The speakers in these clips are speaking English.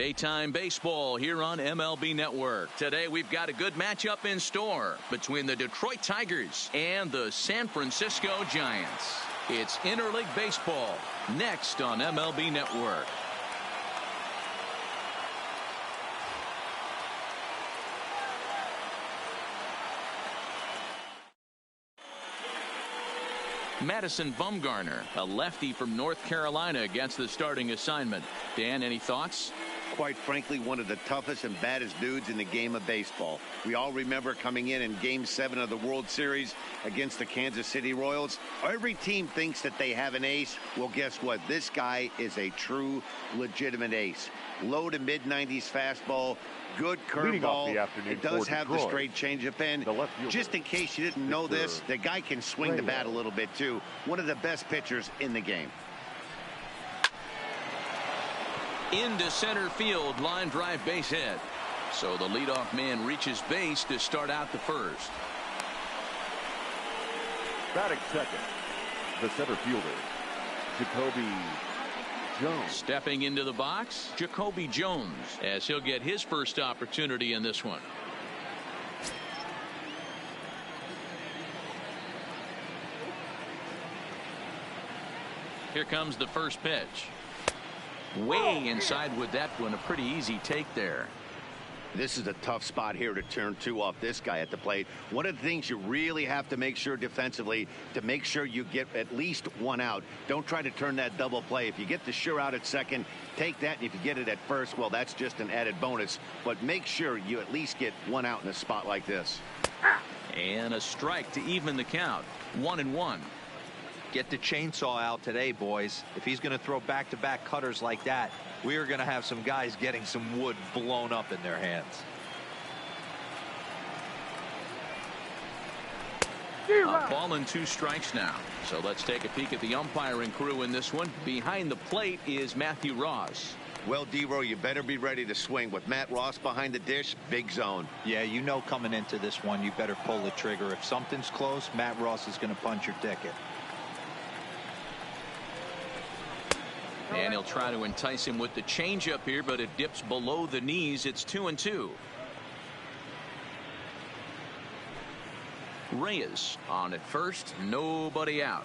Daytime baseball here on MLB Network. Today we've got a good matchup in store between the Detroit Tigers and the San Francisco Giants. It's interleague baseball next on MLB Network. Madison Bumgarner, a lefty from North Carolina, against the starting assignment. Dan, any thoughts? Quite frankly, one of the toughest and baddest dudes in the game of baseball. We all remember coming in Game 7 of the World Series against the Kansas City Royals. Every team thinks that they have an ace. Well, guess what? This guy is a true, legitimate ace. Low to mid-90s fastball. Good curveball. It does have the straight changeup, and just in case you didn't know this, the guy can swing the bat a little bit too. One of the best pitchers in the game. Into center field, line drive base hit. So the leadoff man reaches base to start out the first. Batting second, the center fielder, Jacoby Jones. Stepping into the box, Jacoby Jones, as he'll get his first opportunity in this one. Here comes the first pitch. Way inside with that one. A pretty easy take there. This is a tough spot here to turn two off this guy at the plate. One of the things you really have to make sure defensively, to make sure you get at least one out. Don't try to turn that double play. If you get the sure out at second, take that. And if you get it at first, well, that's just an added bonus. But make sure you at least get one out in a spot like this. And a strike to even the count. 1-1. Get the chainsaw out today, boys. If he's going to throw back-to-back cutters like that, we are going to have some guys getting some wood blown up in their hands. A ball and 2 strikes now. So let's take a peek at the umpiring crew in this one. Behind the plate is Matthew Ross. Well, D-Row, you better be ready to swing. With Matt Ross behind the dish, big zone. Yeah, you know coming into this one, you better pull the trigger. If something's close, Matt Ross is going to punch your ticket. And he'll try to entice him with the changeup here, but it dips below the knees. It's 2-2. Reyes on at first, nobody out.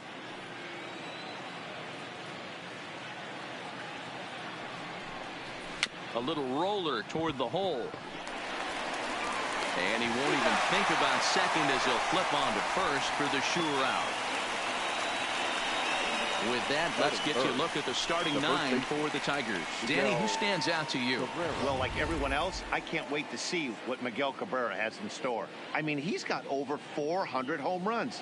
A little roller toward the hole. And he won't even think about second as he'll flip on to first for the sure out. With that, let's get you a look at the starting 9 for the Tigers. Danny, who stands out to you? Well, like everyone else, I can't wait to see what Miguel Cabrera has in store. I mean, he's got over 400 home runs.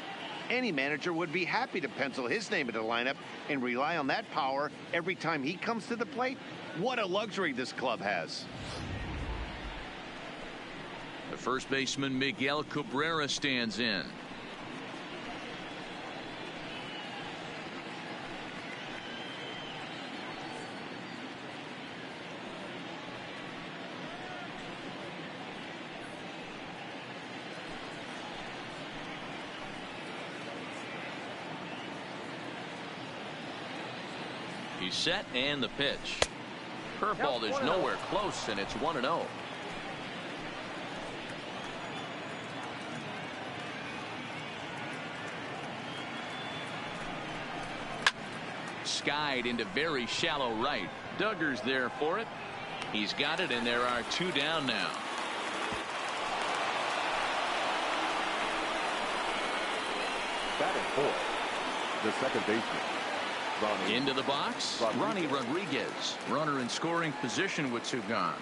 Any manager would be happy to pencil his name into the lineup and rely on that power every time he comes to the plate. What a luxury this club has. The first baseman, Miguel Cabrera, stands in. He's set, and the pitch. Curveball is nowhere close, and it's 1-0. Skied into very shallow right. Duggar's there for it. He's got it, and there are 2 down now. Batting fourth, the second baseman. Into the box, Ronnie Rodriguez. Runner in scoring position with 2 gone.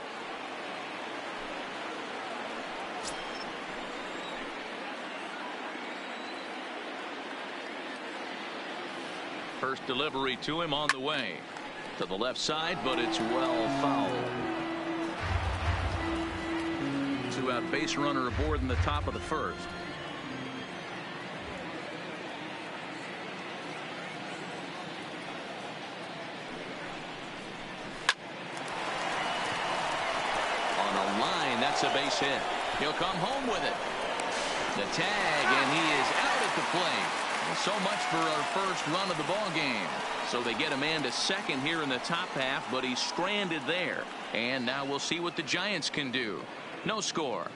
First delivery to him on the way. To the left side, but it's well fouled. 2-out base runner aboard in the top of the first. That's a base hit. He'll come home with it. The tag, and he is out at the plate. So much for our first run of the ball game. So they get a man to second here in the top half, but he's stranded there. And now we'll see what the Giants can do. No score.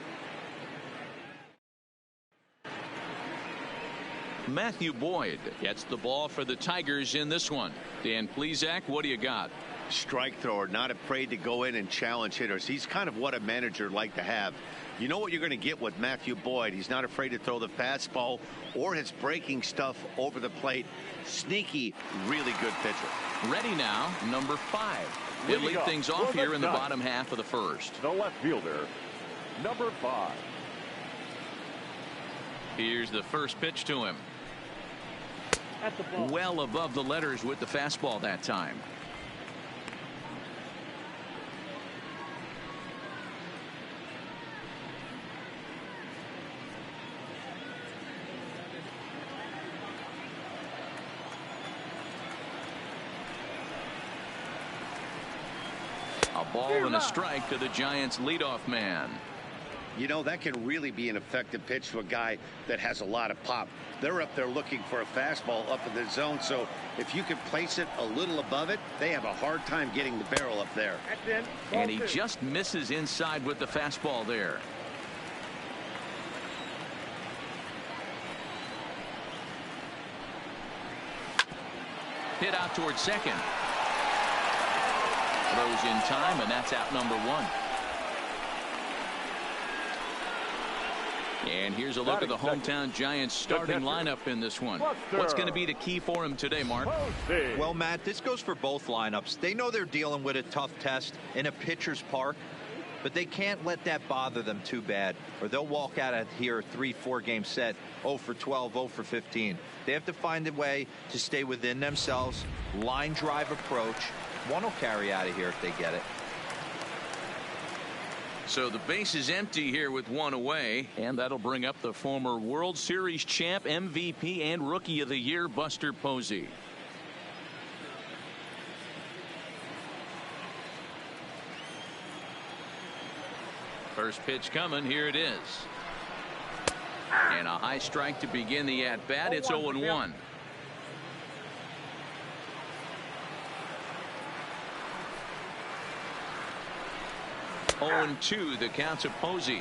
Matthew Boyd gets the ball for the Tigers in this one. Dan Plesac, what do you got? Strike thrower, not afraid to go in and challenge hitters. He's kind of what a manager like to have. You know what you're going to get with Matthew Boyd. He's not afraid to throw the fastball or his breaking stuff over the plate. Sneaky, really good pitcher. Ready now, number 5. He'll lead things off here in the bottom half of the first. The left fielder, number 5. Here's the first pitch to him. Well above the letters with the fastball that time. A ball and a strike to the Giants leadoff man. You know, that can really be an effective pitch to a guy that has a lot of pop. They're up there looking for a fastball up in the zone, so if you can place it a little above it, they have a hard time getting the barrel up there. And he just misses inside with the fastball there. Hit out towards second. Throws in time, and that's out number 1. And here's a look at the hometown Giants starting lineup in this one. What's going to be the key for him today, Mark? Well, Matt, this goes for both lineups. They know they're dealing with a tough test in a pitcher's park, but they can't let that bother them too bad, or they'll walk out of here 3-4 game set 0 for 12, 0 for 15. They have to find a way to stay within themselves, line drive approach. One will carry out of here if they get it. So the base is empty here with 1 away, and that'll bring up the former World Series champ, MVP, and Rookie of the Year, Buster Posey. First pitch coming. Here it is. And a high strike to begin the at-bat. It's 0-1. And 2 the count to Posey.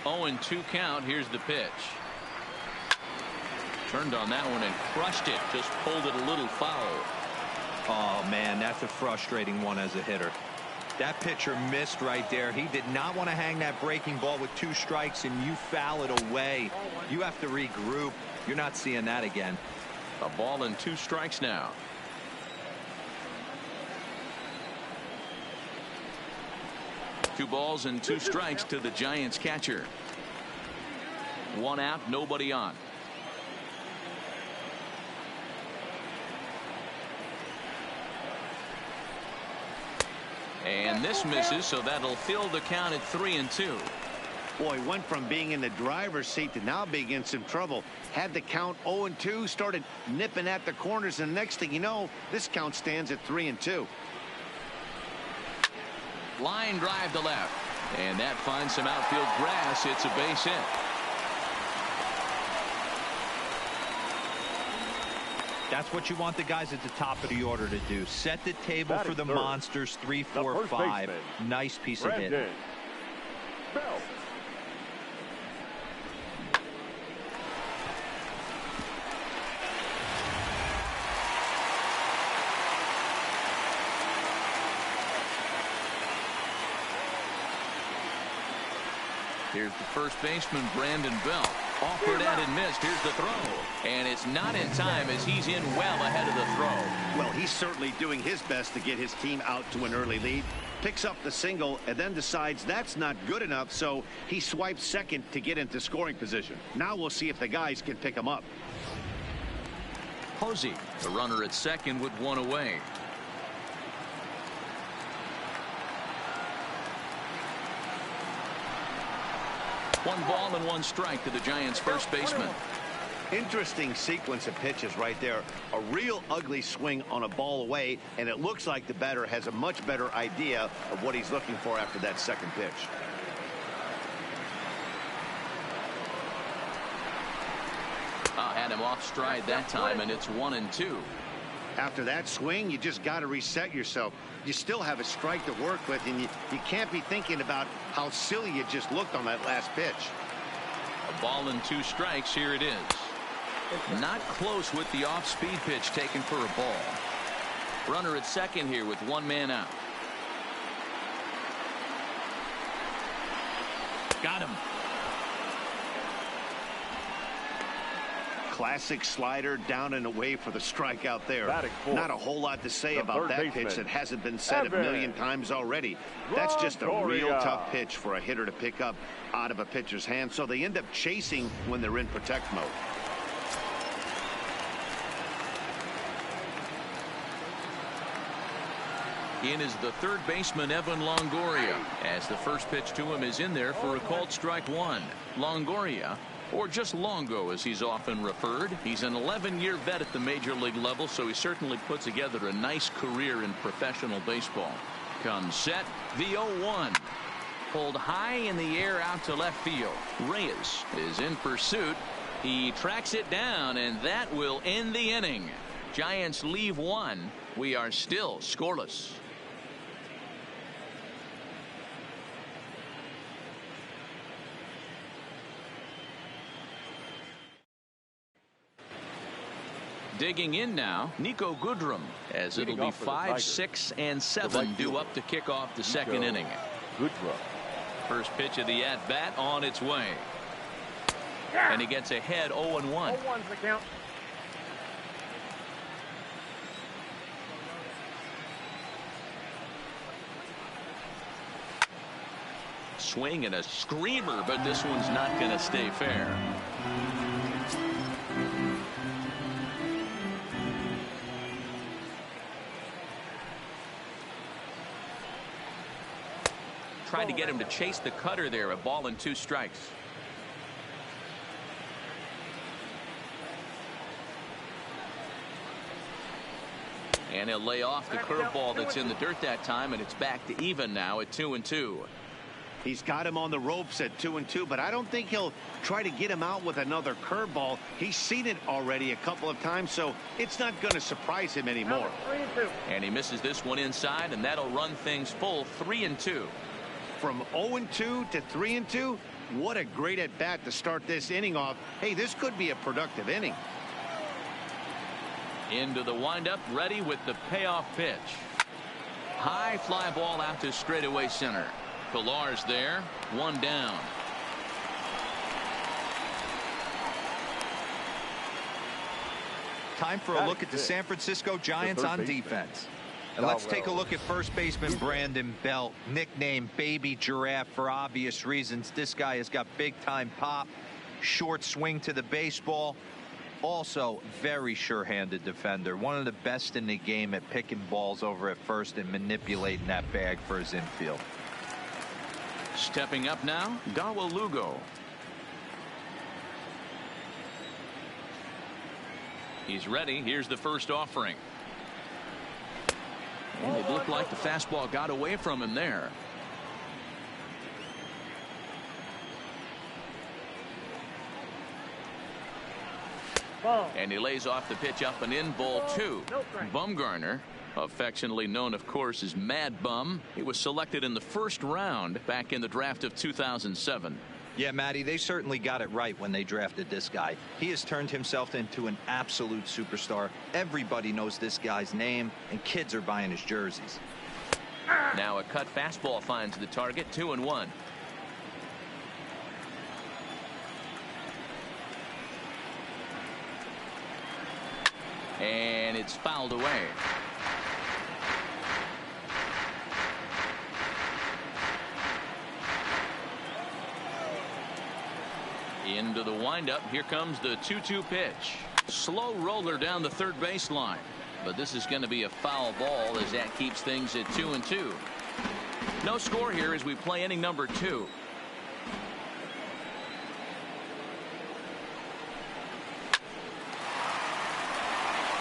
And 2 count. Here's the pitch. Turned on that one and crushed it. Just pulled it a little foul. Oh, man, that's a frustrating one as a hitter. That pitcher missed right there. He did not want to hang that breaking ball with 2 strikes, and you foul it away. You have to regroup. You're not seeing that again. A ball and 2 strikes now. Two balls and 2 strikes to the Giants catcher. 1 out, nobody on. And this misses, so that'll fill the count at 3-2. Boy, went from being in the driver's seat to now being in some trouble. Had the count 0-2, started nipping at the corners, and next thing you know, this count stands at 3-2. Line drive to left, and that finds some outfield grass. It's a base hit. That's what you want the guys at the top of the order to do. Set the table for the monsters. 3, 4, 5. Nice piece of hit. Bell. Here's the first baseman, Brandon Belt. Offered at and missed. Here's the throw. And it's not in time as he's in well ahead of the throw. Well, he's certainly doing his best to get his team out to an early lead. Picks up the single and then decides that's not good enough, so he swipes second to get into scoring position. Now we'll see if the guys can pick him up. Posey, the runner at second with 1 away. One ball and 1 strike to the Giants' first baseman. Interesting sequence of pitches right there. A real ugly swing on a ball away, and it looks like the batter has a much better idea of what he's looking for after that second pitch. Had him off stride that time, and it's 1-2. After that swing, you just got to reset yourself. You still have a strike to work with, and you can't be thinking about how silly you just looked on that last pitch. A ball and 2 strikes. Here it is. Not close with the off-speed pitch taken for a ball. Runner at second here with 1 man out. Got him. Classic slider down and away for the strikeout there. Not a whole lot to say about that pitch that hasn't been said a million times already. That's just a real tough pitch for a hitter to pick up out of a pitcher's hand, so they end up chasing when they're in protect mode. In is the third baseman, Evan Longoria, as the first pitch to him is in there for a called strike 1. Longoria, or just Longo as he's often referred, he's an 11-year vet at the major league level, so he certainly put together a nice career in professional baseball. Comes set, the 0-1. Pulled high in the air out to left field. Reyes is in pursuit. He tracks it down, and that will end the inning. Giants leave 1. We are still scoreless. Digging in now, Niko Goodrum, as it'll be 5, 6, and 7 due up to kick off the second inning. First pitch of the at-bat on its way. And he gets ahead 0-1. 0-1's the count. Swing and a screamer, but this one's not going to stay fair. Tried to get him to chase the cutter there. A ball and 2 strikes. And he'll lay off the curveball that's in the dirt that time, and it's back to even now at 2-2. He's got him on the ropes at 2-2, but I don't think he'll try to get him out with another curveball. He's seen it already a couple of times, so it's not going to surprise him anymore. 3-2. And he misses this one inside, and that'll run things full 3-2. From 0-2 to 3-2, what a great at-bat to start this inning off. Hey, this could be a productive inning. Into the windup, ready with the payoff pitch. High fly ball out to straightaway center. Pillar's there, 1 down. Time for a look at the San Francisco Giants on defense. And let's take a look at first baseman Brandon Belt, nicknamed Baby Giraffe for obvious reasons. This guy has got big-time pop, short swing to the baseball. Also, very sure-handed defender. One of the best in the game at picking balls over at first and manipulating that bag for his infield. Stepping up now, Dawel Lugo. He's ready. Here's the first offering. And it looked like the fastball got away from him there. And he lays off the pitch up and in, ball 2. Bumgarner, affectionately known, of course, as Mad Bum. He was selected in the first round back in the draft of 2007. Yeah, Matty, they certainly got it right when they drafted this guy. He has turned himself into an absolute superstar. Everybody knows this guy's name, and kids are buying his jerseys. Now a cut fastball finds the target, 2-1. And it's fouled away. Into the windup. Here comes the 2-2 pitch. Slow roller down the third baseline. But this is going to be a foul ball as that keeps things at 2-2. No score here as we play inning number 2.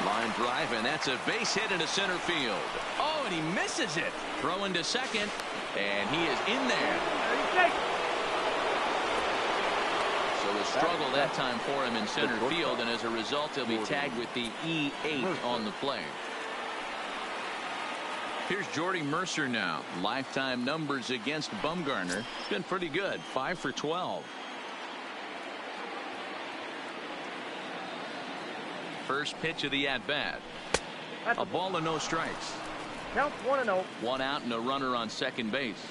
Line drive, and that's a base hit into center field. Oh, and he misses it. Throw into second, and he is in there. So a struggle that time for him in center field, and as a result, he'll be tagged with the E8 on the play. Here's Jordy Mercer now. Lifetime numbers against Bumgarner. Been pretty good. 5 for 12. First pitch of the at-bat. A ball and no strikes. Count 1-0. One out and a runner on second base.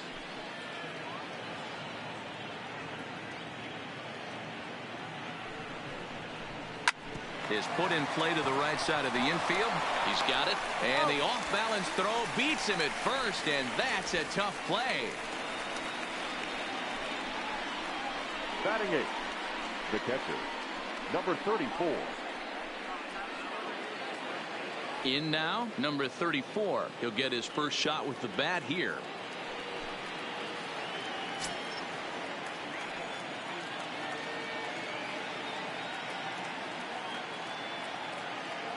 Is put in play to the right side of the infield. He's got it. And the off-balance throw beats him at first, and that's a tough play. Batting 8, the catcher, number 34. In now, number 34. He'll get his first shot with the bat here.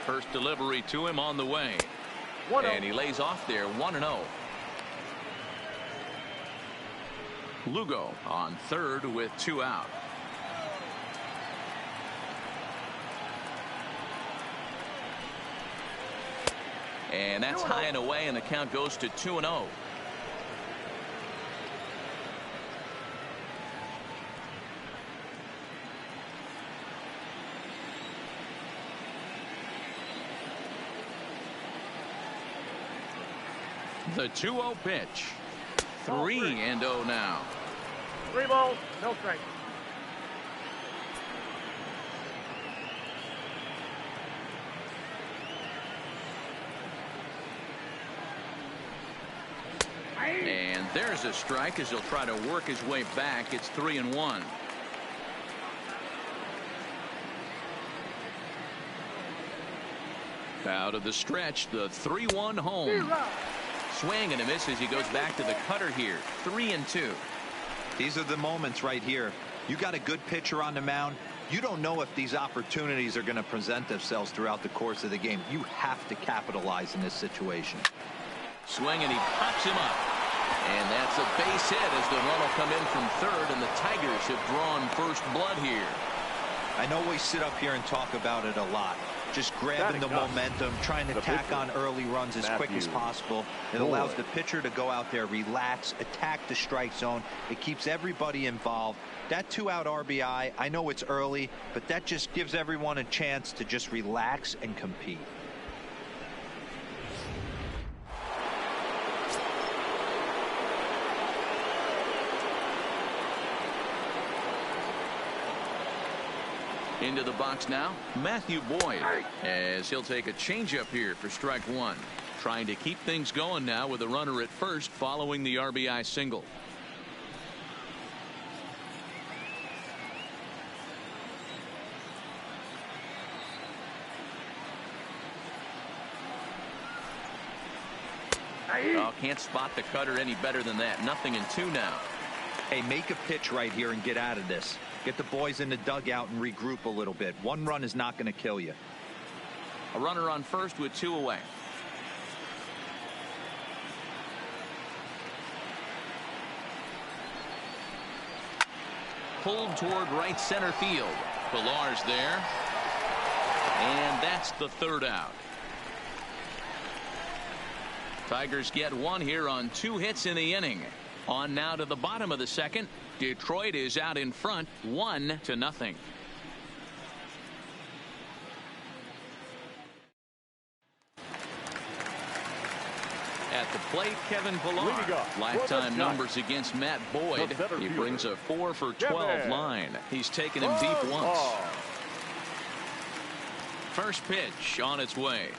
First delivery to him on the way. And he lays off there 1-0. Lugo on third with 2 out. And that's high and away, and the count goes to 2-0. The 2-0 pitch. 3-0 now. 3 balls, no strikes. And there's a strike as he'll try to work his way back. It's 3-1. Out of the stretch, the 3-1 home. Swing and a miss as he goes back to the cutter here. 3-2. These are the moments right here. You got a good pitcher on the mound. You don't know if these opportunities are going to present themselves throughout the course of the game. You have to capitalize in this situation. Swing, and he pops him up. And that's a base hit as the run will come in from third, and the Tigers have drawn first blood here. I know we sit up here and talk about it a lot. Just grabbing the momentum, trying to tack on early runs as quick as possible. It allows the pitcher to go out there, relax, attack the strike zone. It keeps everybody involved. That 2-out RBI, I know it's early, but that just gives everyone a chance to just relax and compete. Into the box now, Matthew Boyd, as he'll take a changeup here for strike one. Trying to keep things going now with a runner at first following the RBI single. Oh, can't spot the cutter any better than that. 0-2 now. Hey, make a pitch right here and get out of this. Get the boys in the dugout and regroup a little bit. One run is not going to kill you. A runner on first with 2 away. Pulled toward right center field. Pilar's there. And that's the 3rd out. Tigers get 1 here on 2 hits in the inning. On now to the bottom of the 2nd. Detroit is out in front 1-0. At the plate, Kevin Pillar. Lifetime numbers against Matt Boyd. He brings a 4 for 12 line. He's taken him deep once. First pitch on its way.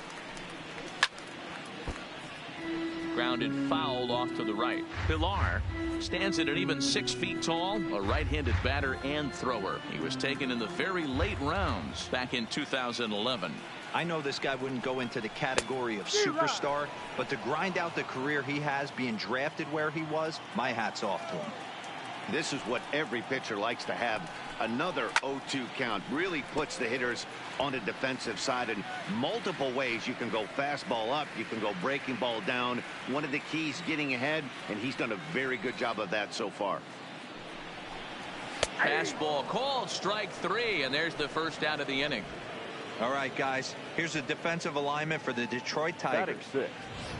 Grounded fouled off to the right. Pillar stands at an even 6 feet tall, a right-handed batter and thrower. He was taken in the very late rounds back in 2011. I know this guy wouldn't go into the category of superstar, but to grind out the career he has being drafted where he was, my hat's off to him. This is what every pitcher likes to have. Another 0-2 count really puts the hitters on the defensive side in multiple ways. You can go fastball up, you can go breaking ball down. One of the keys, getting ahead, and he's done a very good job of that so far. Fastball called, strike 3, and there's the first out of the inning. All right, guys, here's the defensive alignment for the Detroit Tigers.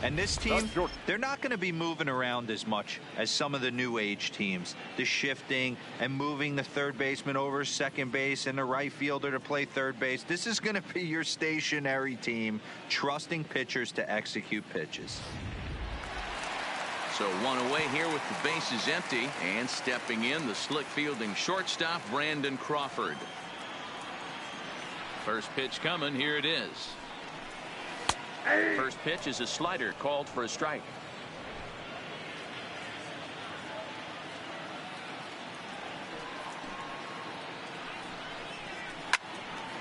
And this team, they're not going to be moving around as much as some of the new age teams. The shifting and moving the third baseman over second base and the right fielder to play third base. This is going to be your stationary team, trusting pitchers to execute pitches. So one away here with the bases empty, and stepping in, the slick fielding shortstop, Brandon Crawford. First pitch coming. Here it is. First pitch is a slider, called for a strike.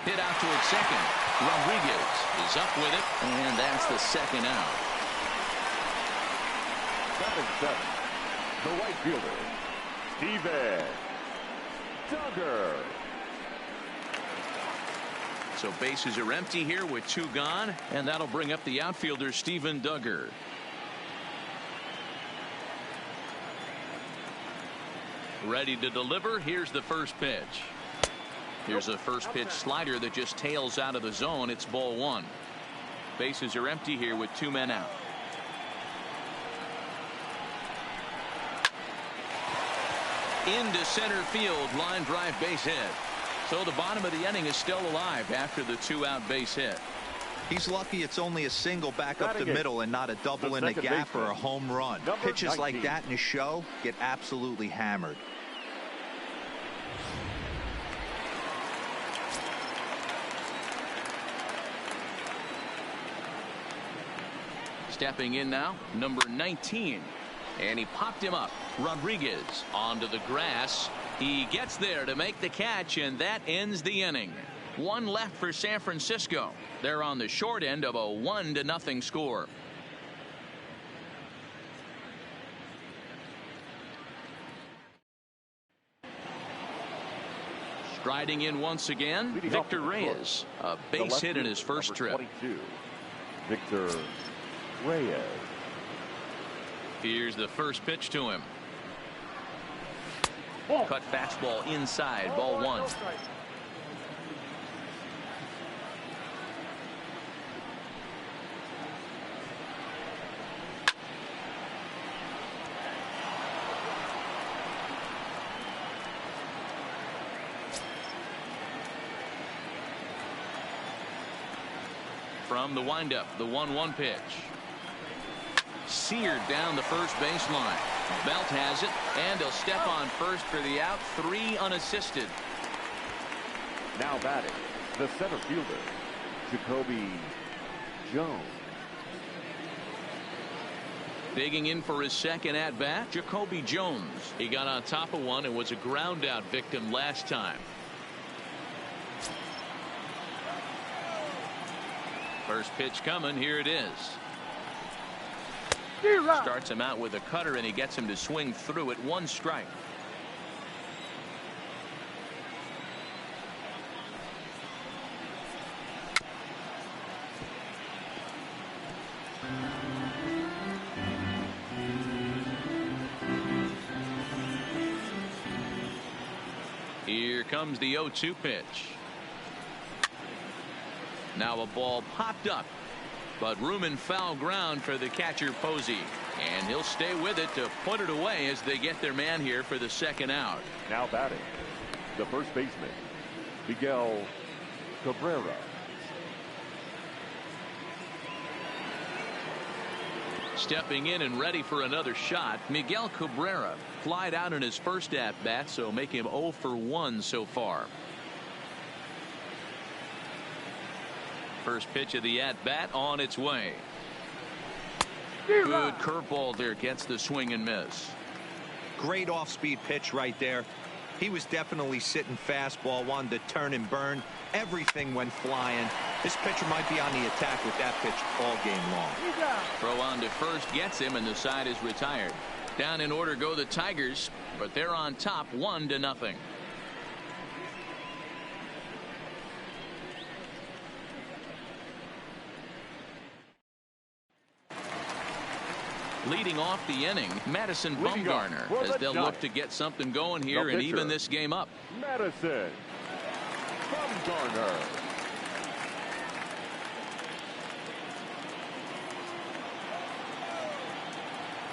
Hit out towards second. Rodriguez is up with it, and that's the second out. Batting seven, the right fielder, Steven Duggar. So bases are empty here with 2 gone, and that'll bring up the outfielder Steven Duggar. Ready to deliver. Here's the first pitch. Here's a first pitch slider that just tails out of the zone. It's ball 1. Bases are empty here with 2 men out. Into center field, line drive, base hit. So the bottom of the inning is still alive after the 2-out base hit. He's lucky it's only a single back up the middle and not a double in the gap or a home run. Pitches like that in a show get absolutely hammered. Stepping in now, number 19. And he popped him up. Rodriguez onto the grass. He gets there to make the catch, and that ends the inning. 1 left for San Francisco. They're on the short end of a 1-0 score. Striding in once again, Victor Reyes. A base hit in his first trip. 22, Victor Reyes. Here's the first pitch to him. Cut fastball inside, ball 1. From the windup, the 1-1 pitch. Seared down the first baseline. Belt has it, and he'll step on first for the out. 3 unassisted. Now batting, the center fielder, Jacoby Jones. Digging in for his second at-bat, Jacoby Jones. He got on top of one and was a ground-out victim last time. First pitch coming. Here it is. Starts him out with a cutter, and he gets him to swing through it. 1 strike. Here comes the 0-2 pitch. Now a ball popped up, but room and foul ground for the catcher Posey, and he'll stay with it to put it away as they get their man here for the second out. Now batting, the first baseman, Miguel Cabrera. Stepping in and ready for another shot, Miguel Cabrera. Flied out in his first at-bat, so make him 0 for 1 so far. First pitch of the at-bat on its way. Good curveball there, gets the swing and miss. Great off-speed pitch right there. He was definitely sitting fastball, wanted to turn and burn. Everything went flying. This pitcher might be on the attack with that pitch all game long. Throw on to first gets him, and the side is retired. Down in order go the Tigers, but they're on top 1-0. Leading off the inning, Madison Bumgarner, as they'll look to get something going here and even this game up. Madison Bumgarner.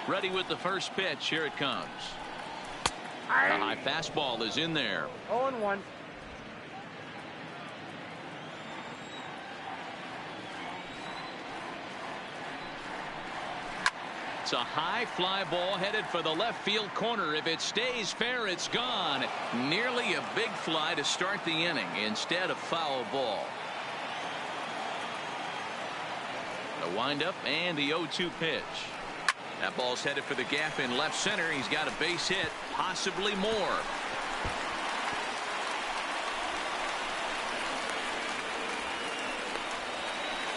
Ready with the first pitch. Here it comes. The high fastball is in there. 0-1. It's a high fly ball headed for the left field corner. If it stays fair, it's gone. Nearly a big fly to start the inning. Instead, a foul ball. The windup and the 0-2 pitch. That ball's headed for the gap in left center. He's got a base hit, possibly more.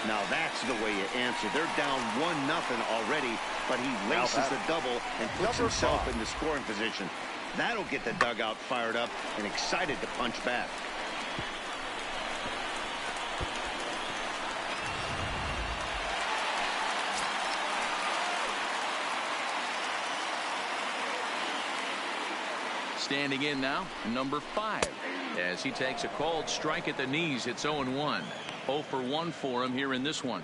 Now that's the way you answer. They're down 1-0 already, but he laces the double and puts himself in the scoring position. That'll get the dugout fired up and excited to punch back. Standing in now, number 5, as he takes a called strike at the knees. It's 0-1. 0 for 1 for him here in this one.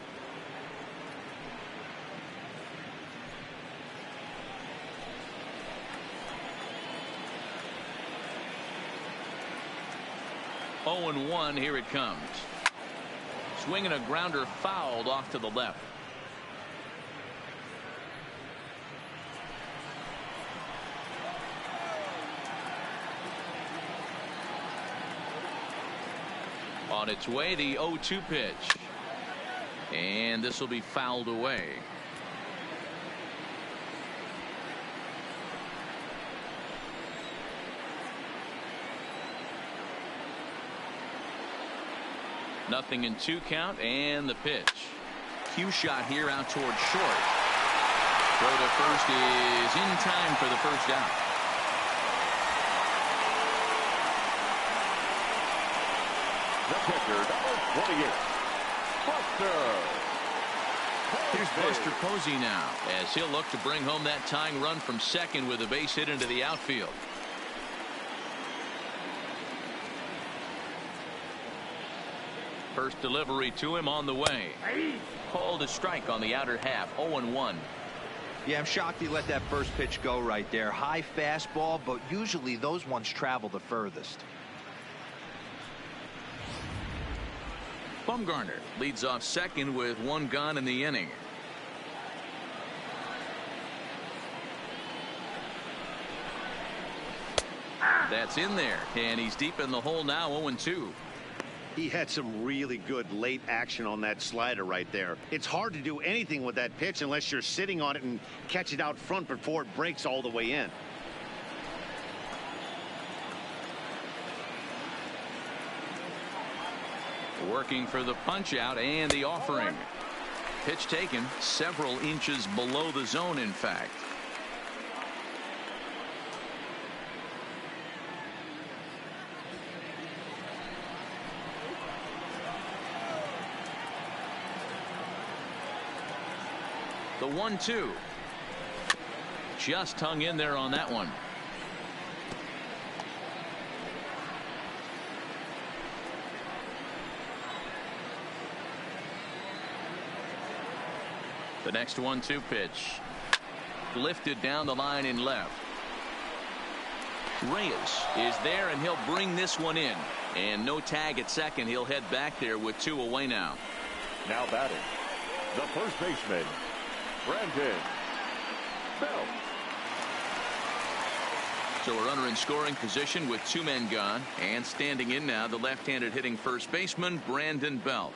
Oh and 1. Here it comes. Swinging a grounder fouled off to the left. On its way, the 0-2 pitch. And this will be fouled away. Nothing in 2 count, and the pitch. Cue shot here out towards short. Throw to first is in time for the first out. The pitcher, number 28, Buster. Here's Buster Posey now, as he'll look to bring home that tying run from second with a base hit into the outfield. First delivery to him on the way. Called a strike on the outer half. 0-1. Yeah, I'm shocked he let that first pitch go right there. High fastball, but usually those ones travel the furthest. Bumgarner leads off second with 1 gone in the inning. That's in there, and he's deep in the hole now. 0-2. He had some really good late action on that slider right there. It's hard to do anything with that pitch unless you're sitting on it and catch it out front before it breaks all the way in. Working for the punch out and the offering. Pitch taken several inches below the zone, in fact. The 1-2. Just hung in there on that one. The next 1-2 pitch. Lifted down the line in left. Reyes is there, and he'll bring this one in. And no tag at second. He'll head back there with 2 away now. Now batting, the first baseman, Brandon Belt. So a runner in scoring position with 2 men gone. And standing in now, the left-handed hitting first baseman, Brandon Belt.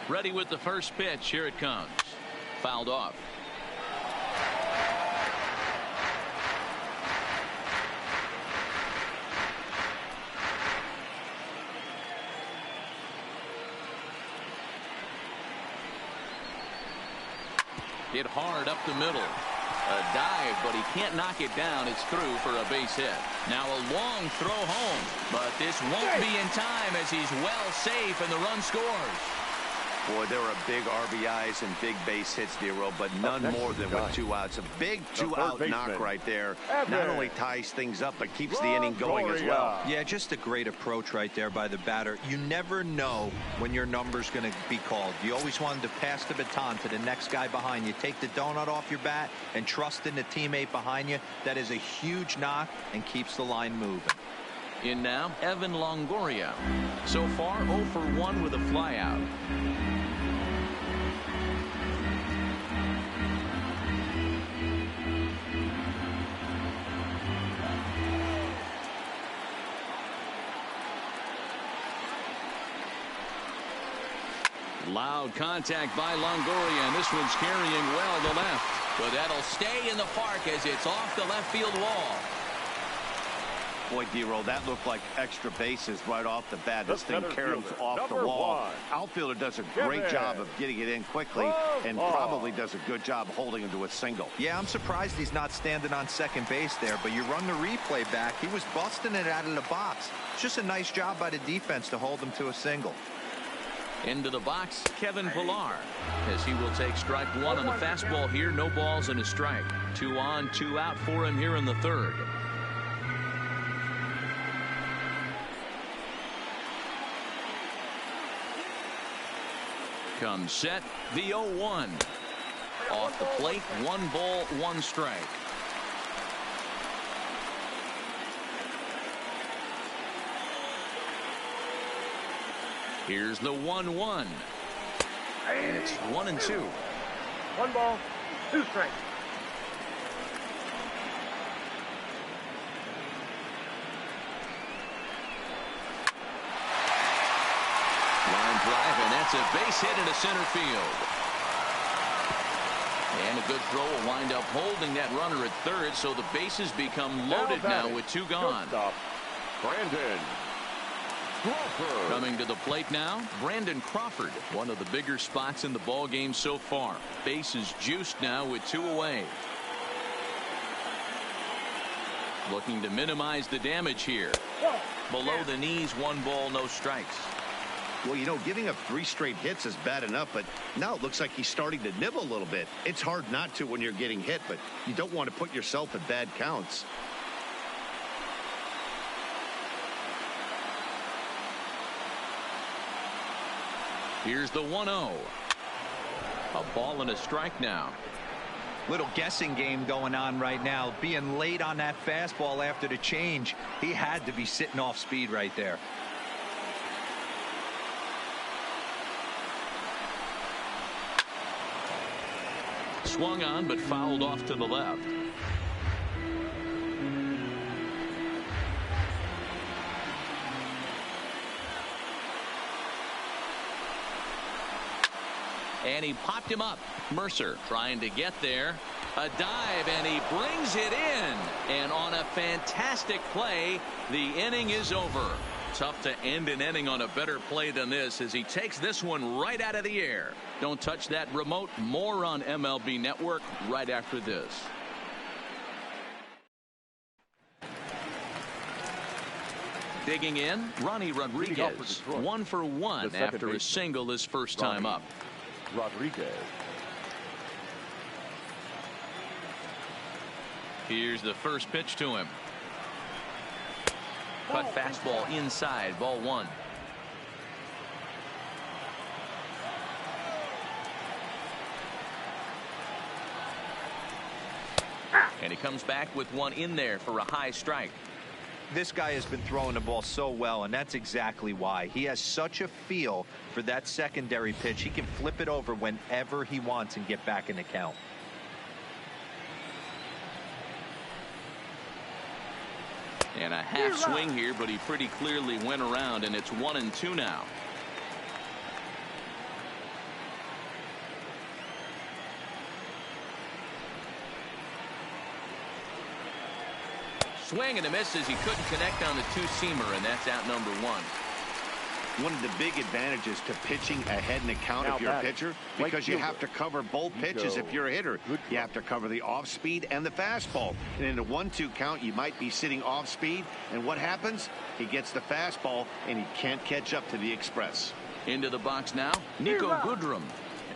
Ready with the first pitch. Here it comes. Fouled off. Hit hard up the middle. A dive, but he can't knock it down. It's through for a base hit. Now a long throw home, but this won't be in time as he's well safe and the run scores. Boy, there are big RBIs and big base hits, Dero, but none more than with 2 outs. A big 2-out knock right there. Not only ties things up, but keeps the inning going as well. Yeah, just a great approach right there by the batter. You never know when your number's going to be called. You always want to pass the baton to the next guy behind you. Take the donut off your bat and trust in the teammate behind you. That is a huge knock and keeps the line moving. In now, Evan Longoria. So far, 0 for 1 with a flyout. Loud contact by Longoria, and this one's carrying well to left. But that'll stay in the park as it's off the left field wall. Boy, Dero, that looked like extra bases right off the bat. This thing caroms off the wall. Outfielder does a great job of getting it in quickly and probably does a good job holding him to a single. Yeah, I'm surprised he's not standing on second base there, but you run the replay back. He was busting it out of the box. It's just a nice job by the defense to hold him to a single. Into the box, Kevin Pillar, as he will take strike 1 on the fastball here. No balls and a strike. 2 on, 2 out for him here in the third. Comes set, the 0-1. Off the plate, 1 ball, 1 strike. Here's the 1-1. And it's 1-2. 1 ball, 2 strikes. Line drive, and that's a base hit into center field. And a good throw will wind up holding that runner at third, so the bases become loaded now with 2 gone. Brandon Crawford. Coming to the plate now, Brandon Crawford, one of the bigger spots in the ball game so far. Bases juiced now with 2 away. Looking to minimize the damage here. Below the knees, 1 ball, no strikes. Well, you know, giving up 3 straight hits is bad enough, but now it looks like he's starting to nibble a little bit. It's hard not to when you're getting hit, but you don't want to put yourself at bad counts. Here's the 1-0. A ball and a strike now. Little guessing game going on right now. Being late on that fastball after the change. He had to be sitting off speed right there. Swung on but fouled off to the left. And he popped him up. Mercer trying to get there. A dive, and he brings it in. And on a fantastic play, the inning is over. Tough to end an inning on a better play than this as he takes this one right out of the air. Don't touch that remote. More on MLB Network right after this. Digging in, Ronnie Rodriguez. 1 for 1 after a single his first time up. Rodriguez. Here's the first pitch to him. Cut fastball inside, ball 1. And he comes back with one in there for a high strike. This guy has been throwing the ball so well, and that's exactly why. He has such a feel for that secondary pitch. He can flip it over whenever he wants and get back in the count. And a half swing here, but he pretty clearly went around, and it's 1-2 now. Swing and a miss as he couldn't connect on the 2-seamer, and that's out number 1. One of the big advantages to pitching ahead in the count if you're a pitcher, because you have to cover both pitches if you're a hitter. You have to cover the off-speed and the fastball. And in a 1-2 count, you might be sitting off-speed. And what happens? He gets the fastball, and he can't catch up to the express. Into the box now, Niko Goodrum,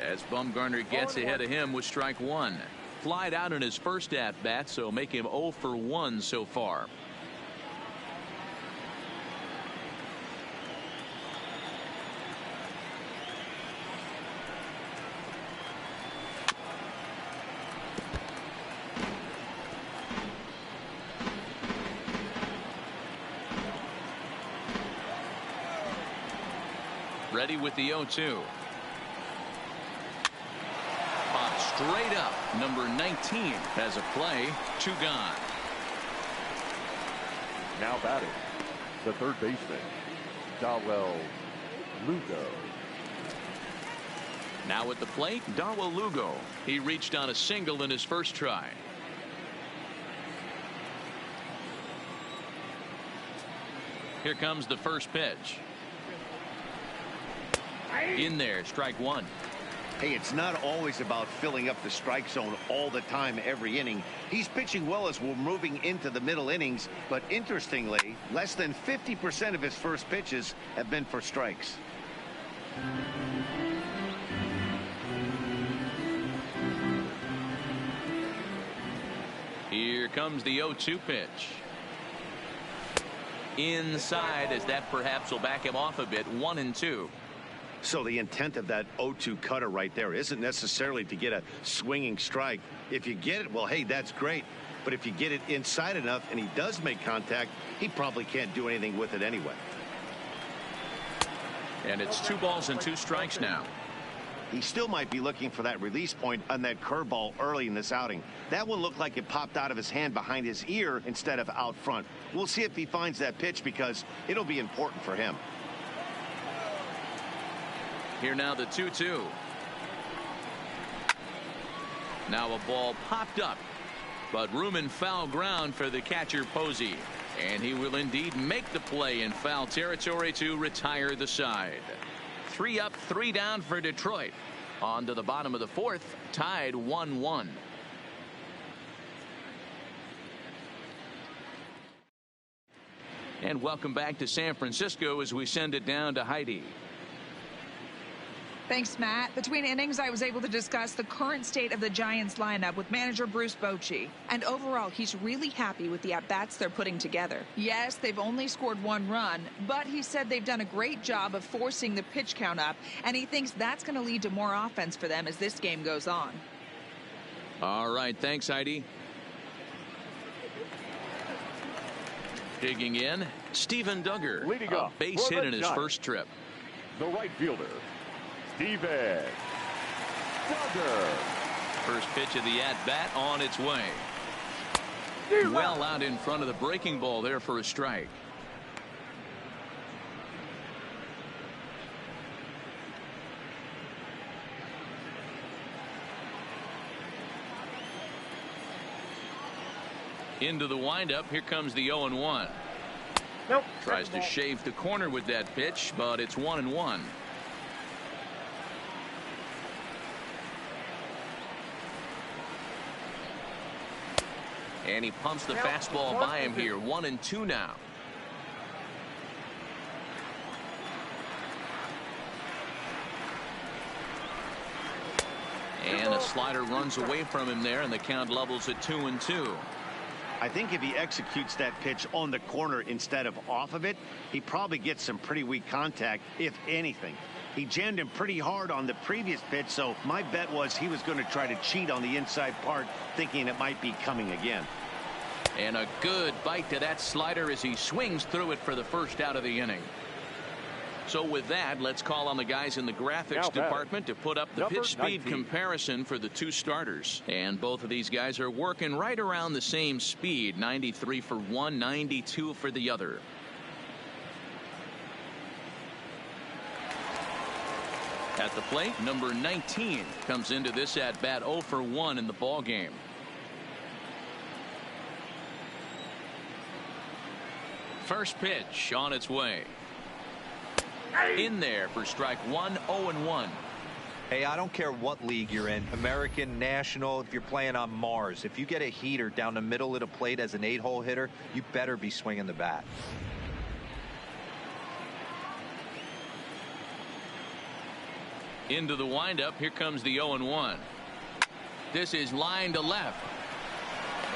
as Bumgarner gets ahead of him with strike one. Flied out in his first at-bat, so make him 0 for 1 so far. Ready with the 0-2. Popped straight up. Number 19 has a play. 2 gone. Now batting, the third baseman, Dawel Lugo. Now at the plate, Dawel Lugo. He reached on a single in his first try. Here comes the first pitch. In there, strike one. Hey, it's not always about filling up the strike zone all the time every inning. He's pitching well as we're moving into the middle innings, but interestingly, less than 50% of his first pitches have been for strikes. Here comes the 0-2 pitch. Inside, as that perhaps will back him off a bit. 1-2. So the intent of that 0-2 cutter right there isn't necessarily to get a swinging strike. If you get it, well, hey, that's great. But if you get it inside enough and he does make contact, he probably can't do anything with it anyway. And it's 2 balls and 2 strikes now. He still might be looking for that release point on that curveball early in this outing. That one looked like it popped out of his hand behind his ear instead of out front. We'll see if he finds that pitch because it'll be important for him. Here now the 2-2. Now a ball popped up, but room and foul ground for the catcher Posey. And he will indeed make the play in foul territory to retire the side. 3 up, 3 down for Detroit. On to the bottom of the 4th, tied 1-1. And welcome back to San Francisco as we send it down to Heidi. Thanks, Matt. Between innings, I was able to discuss the current state of the Giants lineup with manager Bruce Bochy. And overall, he's really happy with the at-bats they're putting together. Yes, they've only scored 1 run, but he said they've done a great job of forcing the pitch count up, and he thinks that's going to lead to more offense for them as this game goes on. All right, thanks, Heidi. Digging in, Steven Duggar, Leading a up base for hit the in his Giants, first trip. the right fielder, Steven Duggar. First pitch of the at-bat on its way. Well out in front of the breaking ball there for a strike. Into the windup. Here comes the 0-1. Nope. Tries to shave the corner with that pitch, but it's 1-1. And he pumps the fastball by him here. 1-2 now. And a slider runs away from him there, and the count levels at 2-2. I think if he executes that pitch on the corner instead of off of it, he probably gets some pretty weak contact, if anything. He jammed him pretty hard on the previous pitch, so my bet was he was going to try to cheat on the inside part, thinking it might be coming again. And a good bite to that slider as he swings through it for the first out of the inning. So with that, let's call on the guys in the graphics department to put up the pitch speed comparison for the 2 starters. And both of these guys are working right around the same speed. 93 for one, 92 for the other. At the plate, number 19 comes into this at bat 0 for 1 in the ball game. First pitch on its way. In there for strike one, 0-1. Hey, I don't care what league you're in, American, National, if you're playing on Mars. If you get a heater down the middle of the plate as an 8-hole hitter, you better be swinging the bat. Into the windup. Here comes the 0-1. This is line to left.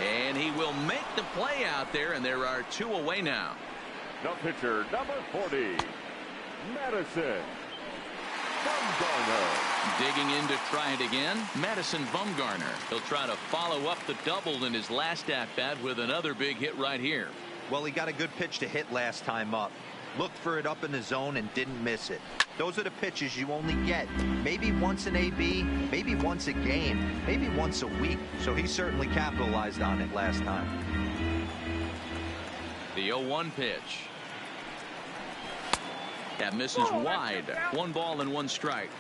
And he will make the play out there, and there are 2 away now. The pitcher, number 40, Madison Bumgarner. Digging in to try it again, Madison Bumgarner. He'll try to follow up the double in his last at-bat with another big hit right here. Well, he got a good pitch to hit last time up. Looked for it up in the zone and didn't miss it. Those are the pitches you only get maybe once an AB, maybe once a game, maybe once a week. So he certainly capitalized on it last time. The 0-1 pitch. That misses wide. 1 ball and 1 strike.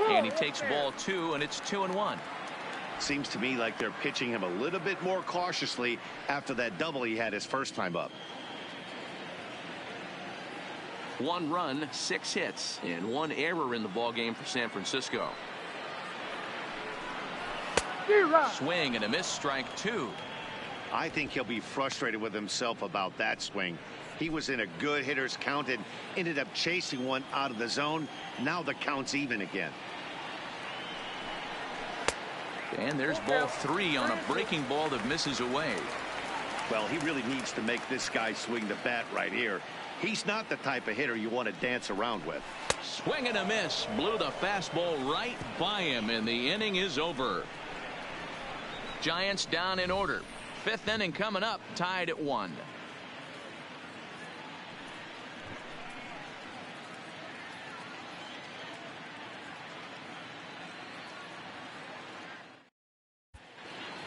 And he takes ball 2, and it's 2-1. Seems to me like they're pitching him a little bit more cautiously after that double he had his first time up. 1 run, 6 hits, and 1 error in the ballgame for San Francisco. Swing and a miss, strike 2. I think he'll be frustrated with himself about that swing. He was in a good hitter's count and ended up chasing one out of the zone. Now the count's even again. And there's ball 3 on a breaking ball that misses away. Well, he really needs to make this guy swing the bat right here. He's not the type of hitter you want to dance around with. Swing and a miss. Blew the fastball right by him, and the inning is over. Giants down in order. 5th inning coming up, tied at 1.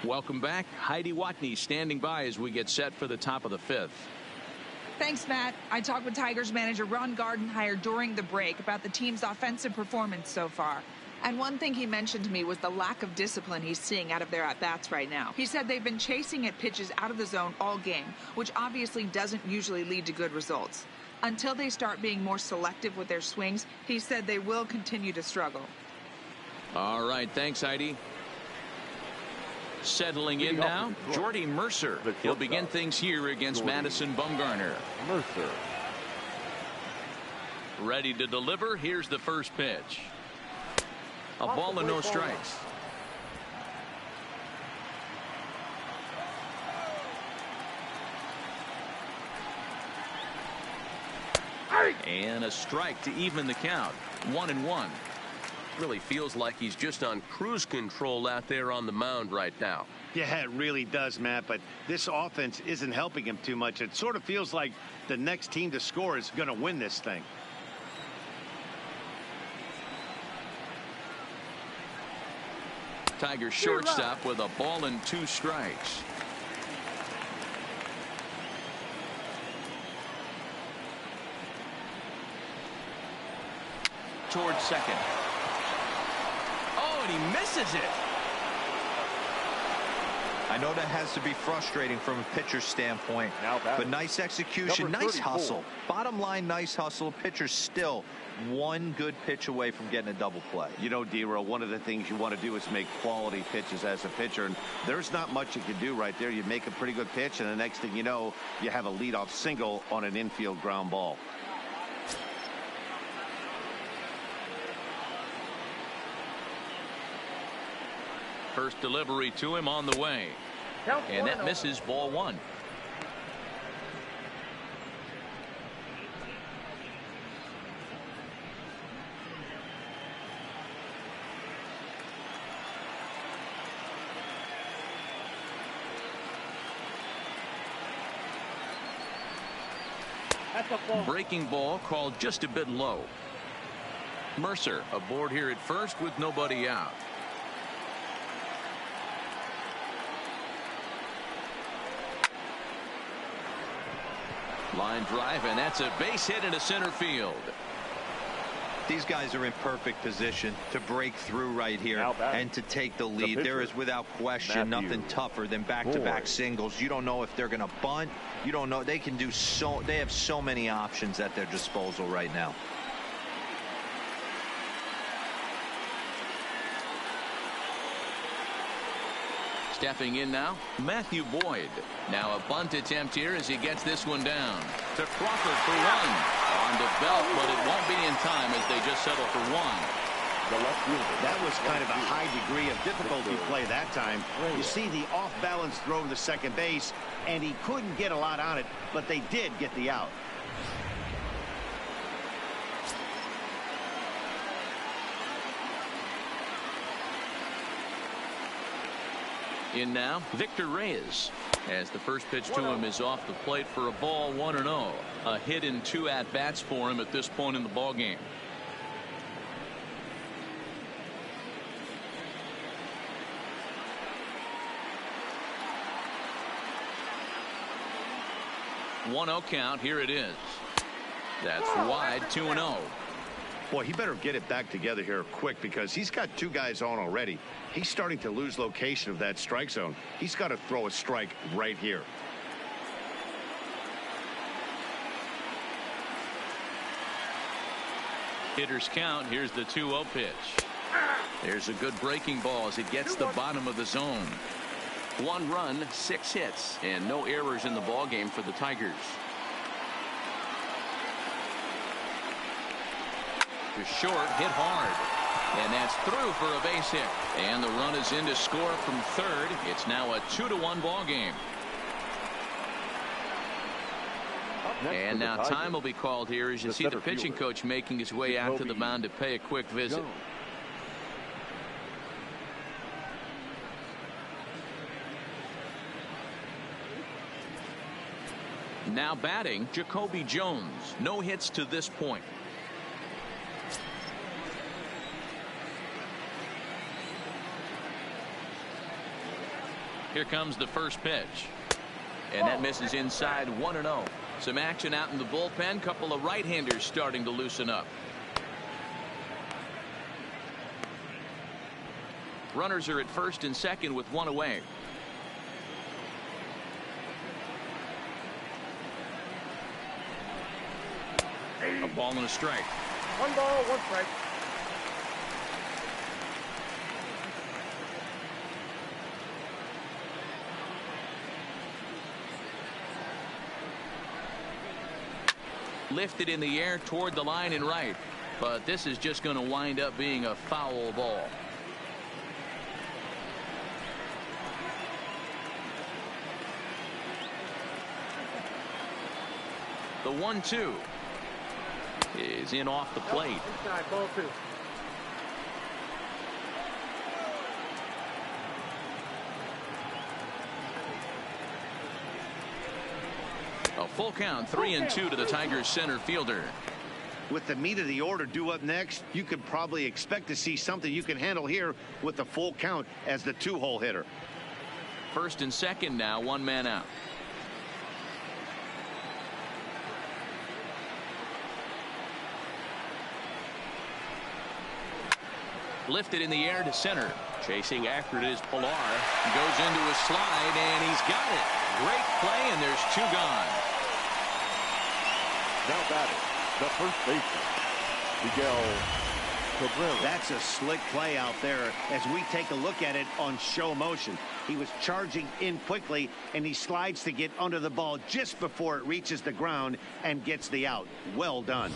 Welcome back. Heidi Watney standing by as we get set for the top of the 5th. Thanks, Matt. I talked with Tigers manager Ron Gardenhire during the break about the team's offensive performance so far. And one thing he mentioned to me was the lack of discipline he's seeing out of their at-bats right now. He said they've been chasing at pitches out of the zone all game, which obviously doesn't usually lead to good results. Until they start being more selective with their swings, he said they will continue to struggle. All right, thanks, Heidi. Settling in now, Jordy Mercer. He'll begin things here against Madison Bumgarner. Mercer. Ready to deliver. Here's the first pitch. A ball and no strikes. And a strike to even the count. 1-1. Really feels like he's just on cruise control out there on the mound right now. Yeah, it really does, Matt, but this offense isn't helping him too much. It sort of feels like the next team to score is going to win this thing. Tigers shortstop with a ball and 2 strikes. Towards second. Oh, and he misses it. I know that has to be frustrating from a pitcher's standpoint, but nice execution, nice hustle. Bottom line, nice hustle. Pitcher's still 1 good pitch away from getting a double play. You know, D-Row, one of the things you want to do is make quality pitches as a pitcher, and there's not much you can do right there. You make a pretty good pitch, and the next thing you know, you have a leadoff single on an infield ground ball. First delivery to him on the way. And that misses, ball 1. Breaking ball called just a bit low. Mercer aboard here at first with nobody out. Line drive, and that's a base hit into center field. These guys are in perfect position to break through right here and to take the lead. There is without question nothing tougher than back-to-back singles. You don't know if they're going to bunt. You don't know. They can do so. They have so many options at their disposal right now. Stepping in now, Matthew Boyd. Now a bunt attempt here as he gets this one down. To Crawford for one. On to Belt, but it won't be in time as they just settle for one. That was kind of a high degree of difficulty play that time. You see the off-balance throw to second base, and he couldn't get a lot on it, but they did get the out. In now, Victor Reyes, as the first pitch to him is off the plate for a ball, 1-0. A hit in 2 at-bats for him at this point in the ball game. One-0 count. Here it is. That's wide. 2-0. Boy, he better get it back together here quick because he's got 2 guys on already. He's starting to lose location of that strike zone. He's got to throw a strike right here. Hitters count. Here's the 2-0 pitch. There's a good breaking ball as it gets the bottom of the zone. 1 run, 6 hits, and no errors in the ball game for the Tigers. To short, hit hard. And that's through for a base hit. And the run is in to score from third. It's now a 2-1 ball game. And now time will be called here as you see the pitching coach making his way out to the mound to pay a quick visit. Now batting, Jacoby Jones. No hits to this point. Here comes the first pitch. And that misses inside. 1-0. Some action out in the bullpen. Couple of right-handers starting to loosen up. Runners are at first and second with 1 away. A ball and a strike. 1 ball, 1 strike. Lifted in the air toward the line and right, but this is just going to wind up being a foul ball. The 1-2 is in off the plate. Inside, ball 2. A full count, 3-2 to the Tigers center fielder. With the meat of the order due up next, you could probably expect to see something you can handle here with the full count as the 2-hole hitter. First and second now, 1 man out. Lifted in the air to center. Chasing after it is Pilar. Goes into a slide, and he's got it. Great play, and there's 2 gone. Now batting, the first baseman, Miguel Cabrera. That's a slick play out there as we take a look at it on show motion. He was charging in quickly, and he slides to get under the ball just before it reaches the ground and gets the out. Well done.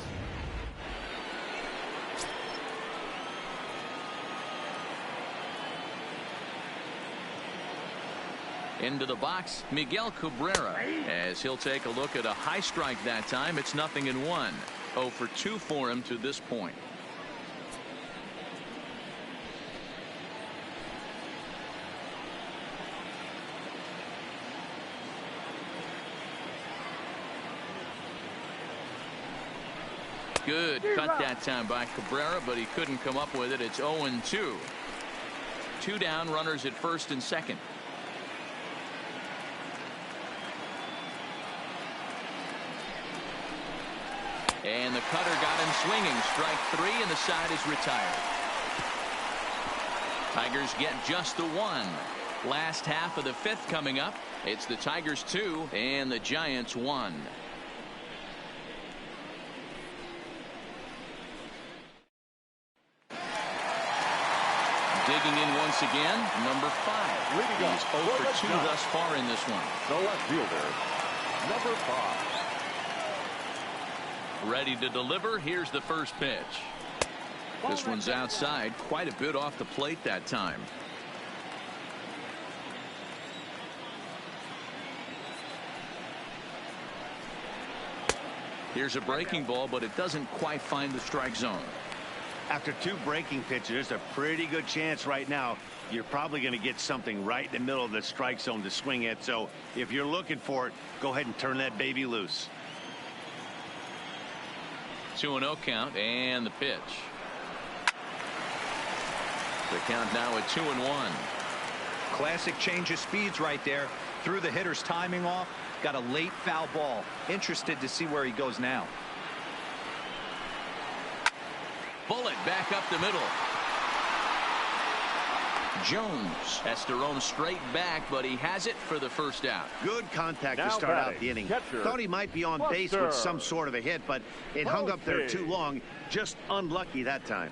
Into the box, Miguel Cabrera, as he'll take a look at a high strike that time. It's 0-1. 0 for 2 for him to this point. Good cut that time by Cabrera, but he couldn't come up with it. It's 0-2. 2 down, runners at first and second. And the cutter got him swinging. Strike 3, and the side is retired. Tigers get just the 1. Last half of the 5th coming up. It's the Tigers 2 and the Giants 1. Digging in once again, number 5. He's 0 for 2 thus far in this one. The left fielder, number 5. Ready to deliver. Here's the first pitch. This one's outside, quite a bit off the plate that time. Here's a breaking ball, but it doesn't quite find the strike zone. After 2 breaking pitches, there's a pretty good chance right now you're probably going to get something right in the middle of the strike zone to swing at. So if you're looking for it, go ahead and turn that baby loose. 2-0 count, and the pitch. The count now at 2-1. Classic change of speeds right there. Threw the hitter's timing off. Got a late foul ball. Interested to see where he goes now. Bullet back up the middle. Jones has to roam straight back, but he has it for the first out. Good contact Now to start batting, out the inning. catcher, Thought he might be on base Buster. with some sort of a hit, but it hung up there too long. Just unlucky that time.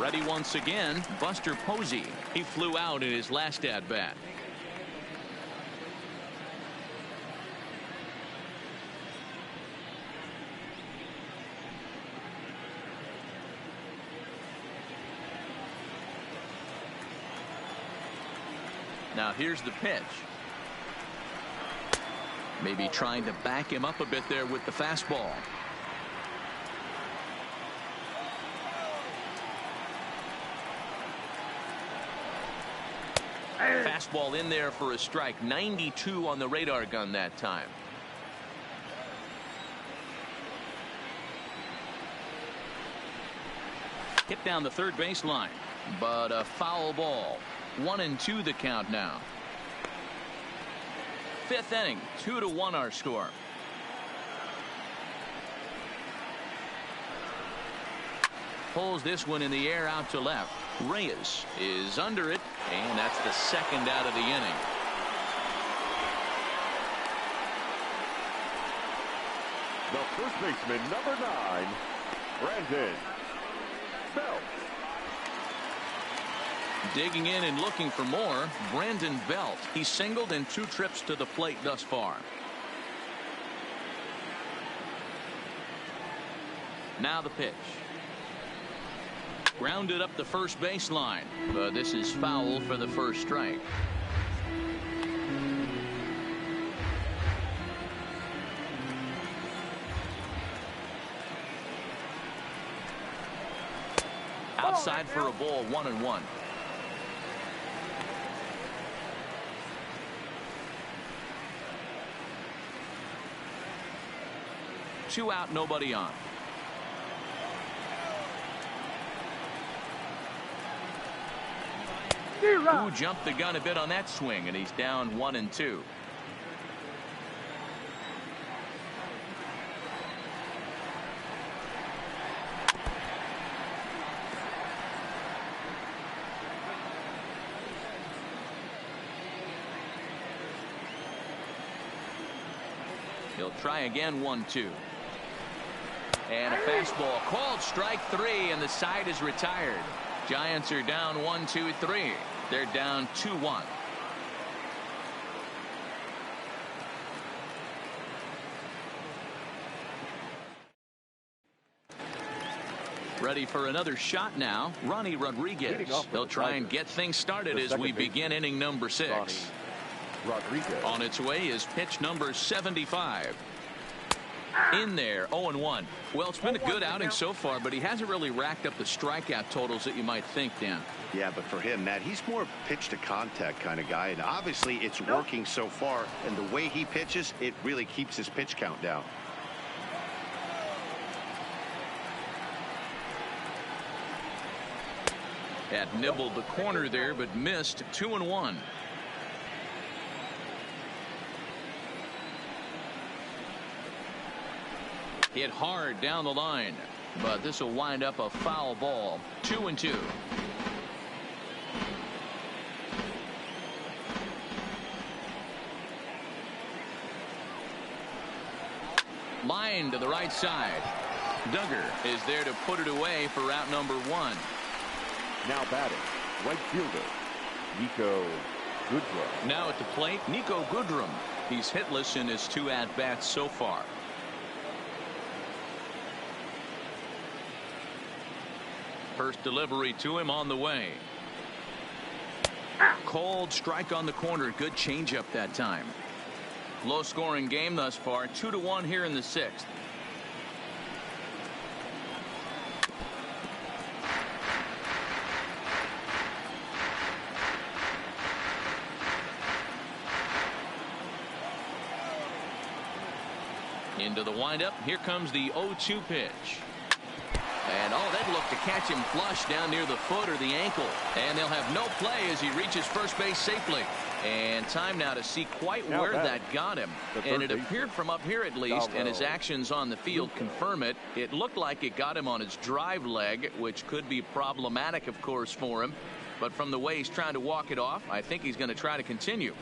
Ready once again, Buster Posey. He flew out in his last at bat. Now here's the pitch. Maybe trying to back him up a bit there with the fastball. Fastball in there for a strike. 92 on the radar gun that time. Hit down the third baseline, but a foul ball. 1-2 the count now. 5th inning, 2-1 our score. Pulls this one in the air out to left. Reyes is under it, and that's the second out of the inning. The first baseman, number 9, Brandon Belt. Digging in and looking for more, Brandon Belt. He singled in 2 trips to the plate thus far. Now the pitch. Grounded up the first baseline, but this is foul for the first strike. Outside for a ball, 1-1. Two out, nobody on. Who jumped the gun a bit on that swing, and he's down 1-2. He'll try again, 1-2. And a fastball called strike 3, and the side is retired. Giants are down 1-2-3. They're down 2-1. Ready for another shot now. Ronnie Rodriguez. They'll try and get things started as we begin inning number 6. Rodriguez. On its way is pitch number 75. In there, 0-1. Well, it's been a good outing so far, but he hasn't really racked up the strikeout totals that you might think, Dan. Yeah, but for him, Matt, he's more pitch to contact kind of guy, and obviously it's working so far, and the way he pitches, it really keeps his pitch count down. Had nibbled the corner there, but missed. 2-1. Hit hard down the line, but this will wind up a foul ball. 2-2. Line to the right side. Duggar is there to put it away for out number 1. Now batting, right fielder, Niko Goodrum. Now at the plate, Niko Goodrum. He's hitless in his 2 at-bats so far. First delivery to him on the way. Cold strike on the corner. Good changeup that time. Low scoring game thus far. 2-1 here in the 6th. Into the windup. Here comes the 0-2 pitch. And they'd look to catch him flush down near the foot or the ankle. And they'll have no play as he reaches first base safely. And time now to see quite where that got him. And it appeared from up here at least, and his actions on the field confirm it. It looked like it got him on his drive leg, which could be problematic, of course, for him. But from the way he's trying to walk it off, I think he's going to try to continue.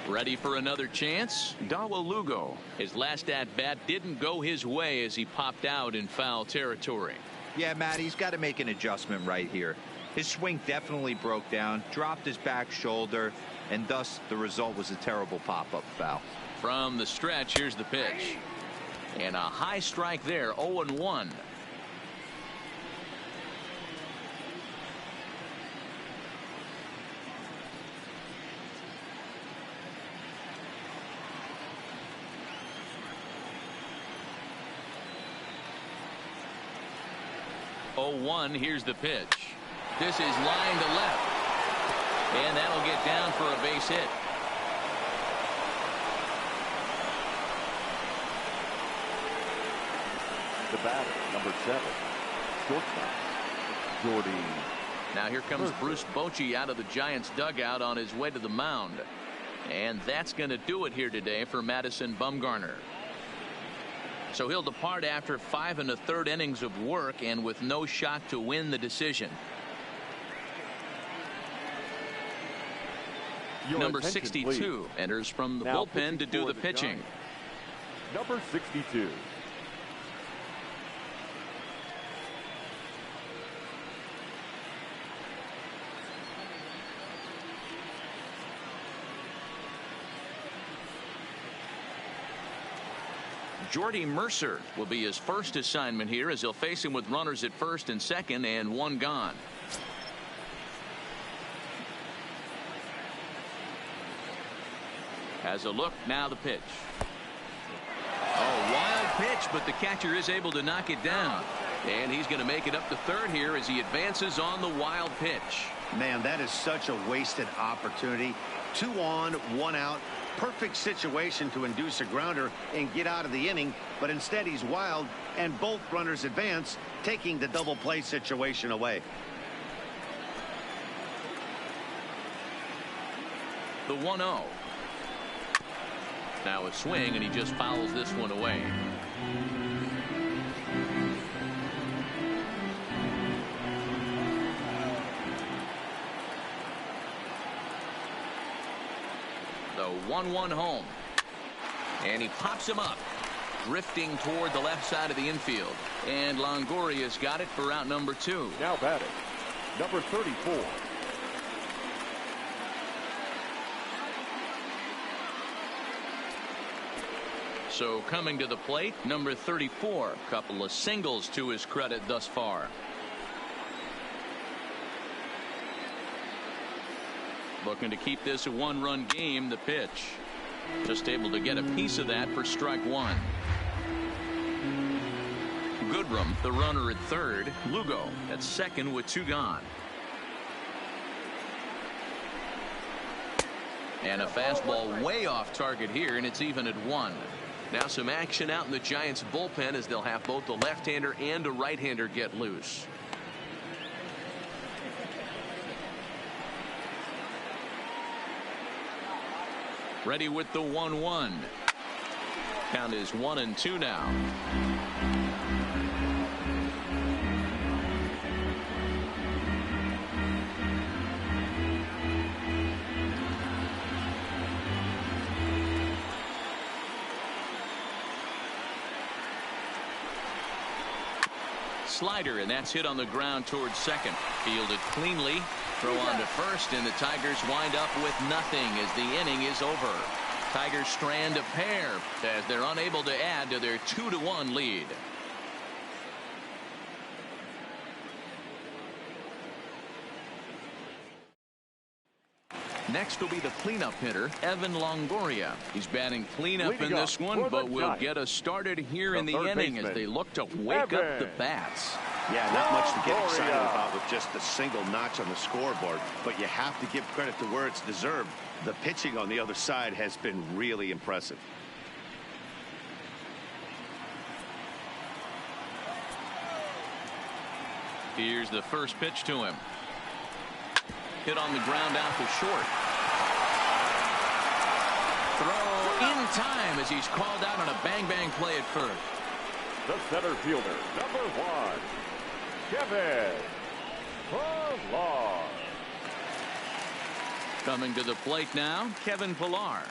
Ready for another chance? Dawa Lugo. His last at-bat didn't go his way as he popped out in foul territory. Yeah, Matt, he's got to make an adjustment right here. His swing definitely broke down, dropped his back shoulder, and thus the result was a terrible pop-up foul. From the stretch, here's the pitch. And a high strike there, 0-1. Here's the pitch. This is line to left. And that'll get down for a base hit. The batter, number 7, shortstop, Jordy. Now here comes Bruce Bochy out of the Giants dugout on his way to the mound. And that's going to do it here today for Madison Bumgarner. So he'll depart after 5 1/3 innings of work and with no shot to win the decision. Number 62 please. Enters from the now bullpen to do the pitching. Number 62. Jordy Mercer will be his first assignment here as he'll face him with runners at first and second and 1 gone. Has a look, now the pitch. Wild pitch, but the catcher is able to knock it down. And he's going to make it up to third here as he advances on the wild pitch. Man, that is such a wasted opportunity. 2 on, 1 out. Perfect situation to induce a grounder and get out of the inning, but instead he's wild and both runners advance, taking the double play situation away. The 1-0. Now a swing, and he just fouls this one away. The 1-1 home. And he pops him up, drifting toward the left side of the infield. And Longoria's got it for out number 2. Now batting, number 34. So coming to the plate, number 34. Couple of singles to his credit thus far. Looking to keep this a 1-run game. The pitch. Just able to get a piece of that for strike 1. Goodrum, the runner at third. Lugo at second with 2 gone. And a fastball way off target here, and it's even at 1. Now some action out in the Giants bullpen as they'll have both a left-hander and a right-hander get loose. Ready with the 1-1. Count is 1-2 now. Slider, and that's hit on the ground towards second. Fielded cleanly. Throw on to first, and the Tigers wind up with nothing as the inning is over. Tigers strand a pair as they're unable to add to their 2-1 lead. Next will be the cleanup hitter, Evan Longoria. He's batting cleanup in this one, but will get us started here in the inning as they look to wake up the bats. Yeah, not much to get excited about with just a single notch on the scoreboard, but you have to give credit to where it's deserved. The pitching on the other side has been really impressive. Here's the first pitch to him. Hit on the ground out to short. Throw in time as he's called out on a bang-bang play at first. The center fielder, number 1, Kevin Pillar. Coming to the plate now, Kevin Pillar.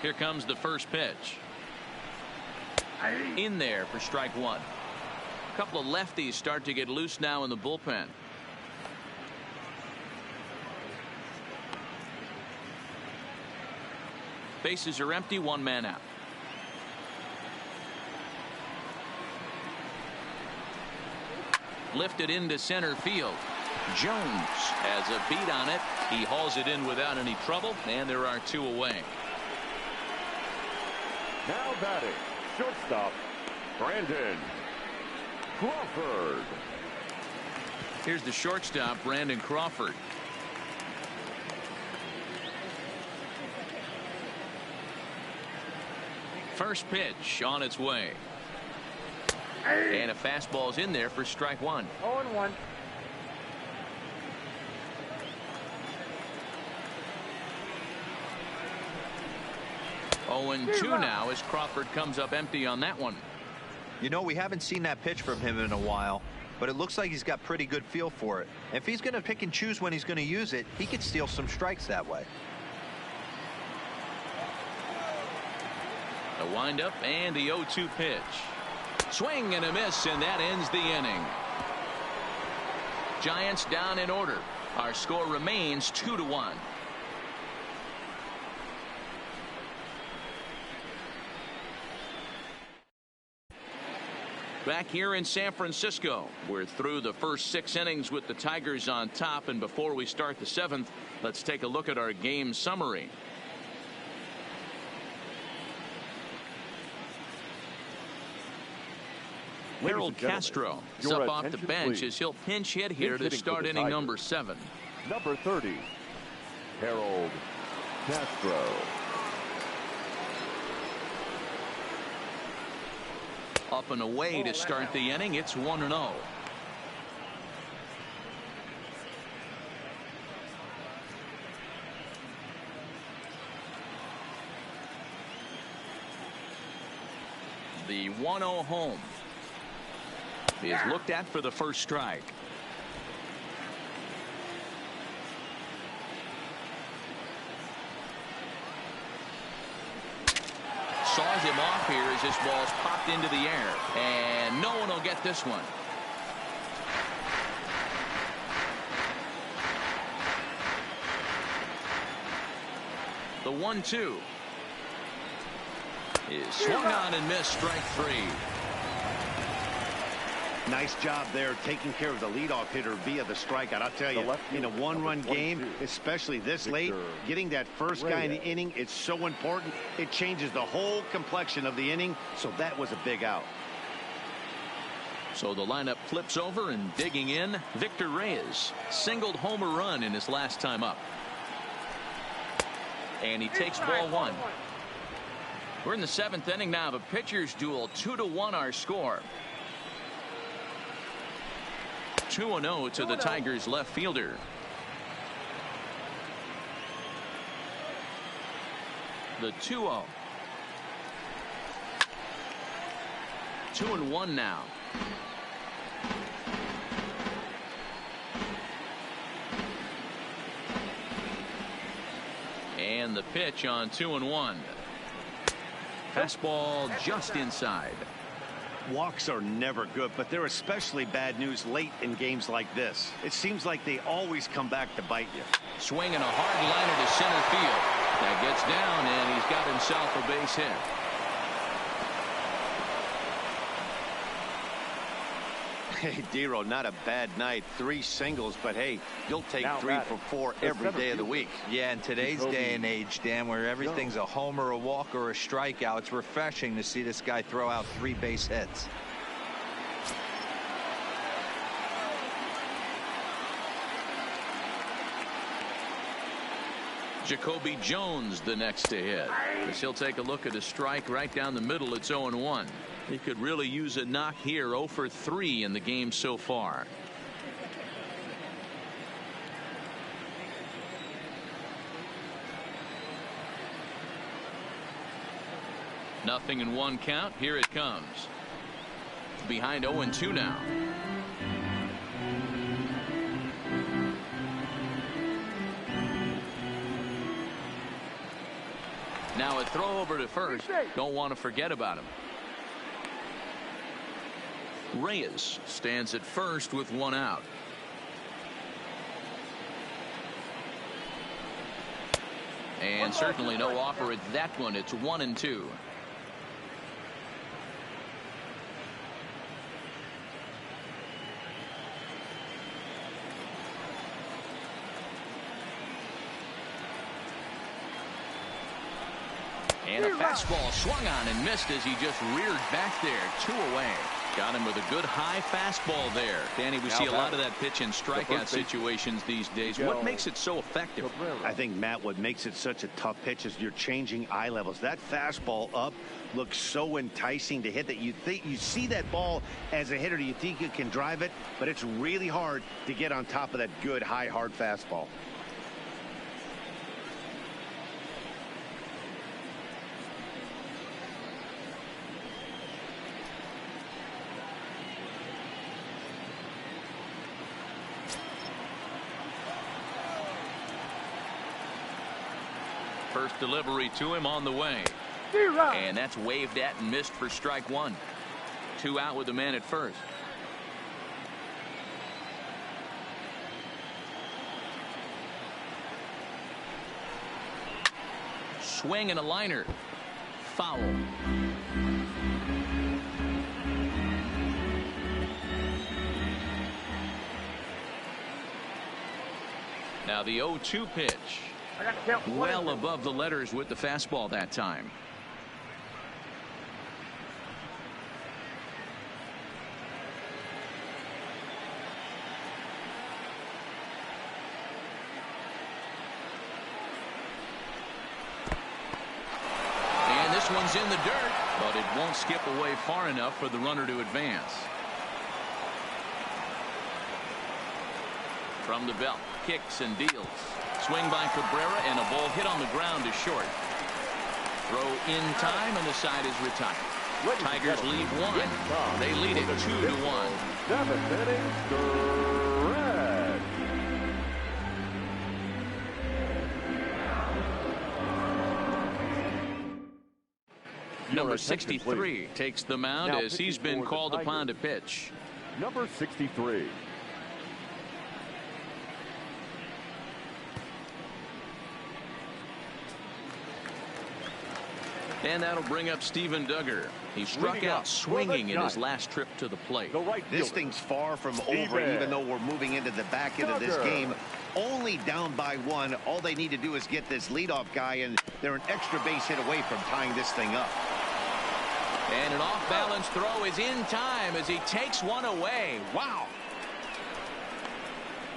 Here comes the first pitch. In there for strike one. A couple of lefties start to get loose now in the bullpen. Bases are empty, one man out. Lifted into center field. Jones has a beat on it. He hauls it in without any trouble, and there are two away. Now batting, shortstop, Brandon Crawford. Here's the shortstop, Brandon Crawford. First pitch on its way. And a fastball's in there for strike one. 0-1. Oh, and 2 now as Crawford comes up empty on that one. You know, we haven't seen that pitch from him in a while, but it looks like he's got pretty good feel for it. If he's going to pick and choose when he's going to use it, he could steal some strikes that way. The windup and the 0-2 pitch. Swing and a miss, and that ends the inning. Giants down in order. Our score remains 2-1. Back here in San Francisco, we're through the first 6 innings with the Tigers on top, and before we start the 7th, let's take a look at our game summary. Harold Castro is up off the bench as he'll pinch hit here to start inning number 7. Number 30, Harold Castro. Up and away to start the inning. It's 1-0. The 1-0 home is looked at for the first strike. Saws him off here as this ball's popped into the air, and no one will get this one. The 1-2 is swung on and missed, strike 3. Nice job there taking care of the leadoff hitter via the strikeout. I'll tell you, in a one-run game, especially this late, getting that first guy in the inning, it's so important. It changes the whole complexion of the inning, so that was a big out. So the lineup flips over, and digging in, Victor Reyes. Singled home run in his last time up. And he takes ball 1. We're in the 7th inning now of a pitcher's duel. 2-1 our score. 2-0 to the Tigers left fielder. The 2-0. 2-1 now. And the pitch on 2-1. Fastball just inside. Walks are never good, but they're especially bad news late in games like this. It seems like they always come back to bite you. Swinging a hard liner to center field. That gets down, and he's got himself a base hit. Hey, Dero, not a bad night. 3 singles, but hey, you'll take 3 for 4 every day of the week. Yeah, in today's day and age, Dan, where everything's a homer, a walk, or a strikeout, it's refreshing to see this guy throw out 3 base hits. Jacoby Jones the next to hit. As he'll take a look at a strike right down the middle. It's 0-1. He could really use a knock here. 0 for 3 in the game so far. Nothing in 1 count. Here it comes. Behind 0-2 now. Now a throw over to first. Don't want to forget about him. Reyes stands at first with 1 out. And certainly no offer at that one. It's 1-2. And a fastball swung on and missed as he just reared back there. 2 away. Got him with a good high fastball there. Danny, we see a lot of that pitch in strikeout situations these days. What makes it so effective? I think, Matt, what makes it such a tough pitch is you're changing eye levels. That fastball up looks so enticing to hit that you see that ball as a hitter. You think you can drive it, but it's really hard to get on top of that good high hard fastball. First delivery to him on the way. And that's waved at and missed for strike 1. 2 out with the man at first. Swing and a liner. Foul. Now the 0-2 pitch. Well above the letters with the fastball that time. And this one's in the dirt, but it won't skip away far enough for the runner to advance. From the belt, kicks and deals. Swing by Cabrera and a ball hit on the ground to short. Throw in time and the side is retired. Tigers lead 1. They lead it 2-1. 7th inning, Greg. Number 63 takes the mound as he's been called upon to pitch. Number 63. And that'll bring up Steven Duggar. He struck out swinging in his last trip to the plate. This thing's far from over, even though we're moving into the back end of this game. Only down by 1. All they need to do is get this leadoff guy, and they're an extra base hit away from tying this thing up. And an off-balance throw is in time as he takes one away. Wow.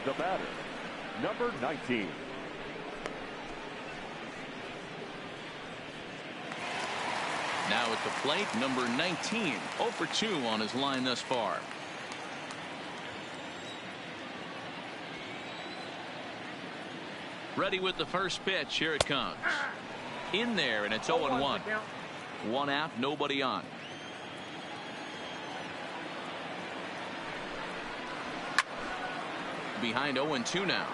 The batter, number 19. Now at the plate, number 19. 0 for 2 on his line thus far. Ready with the first pitch. Here it comes. in there, and it's 0-1. One out, nobody on. Behind 0-2 now.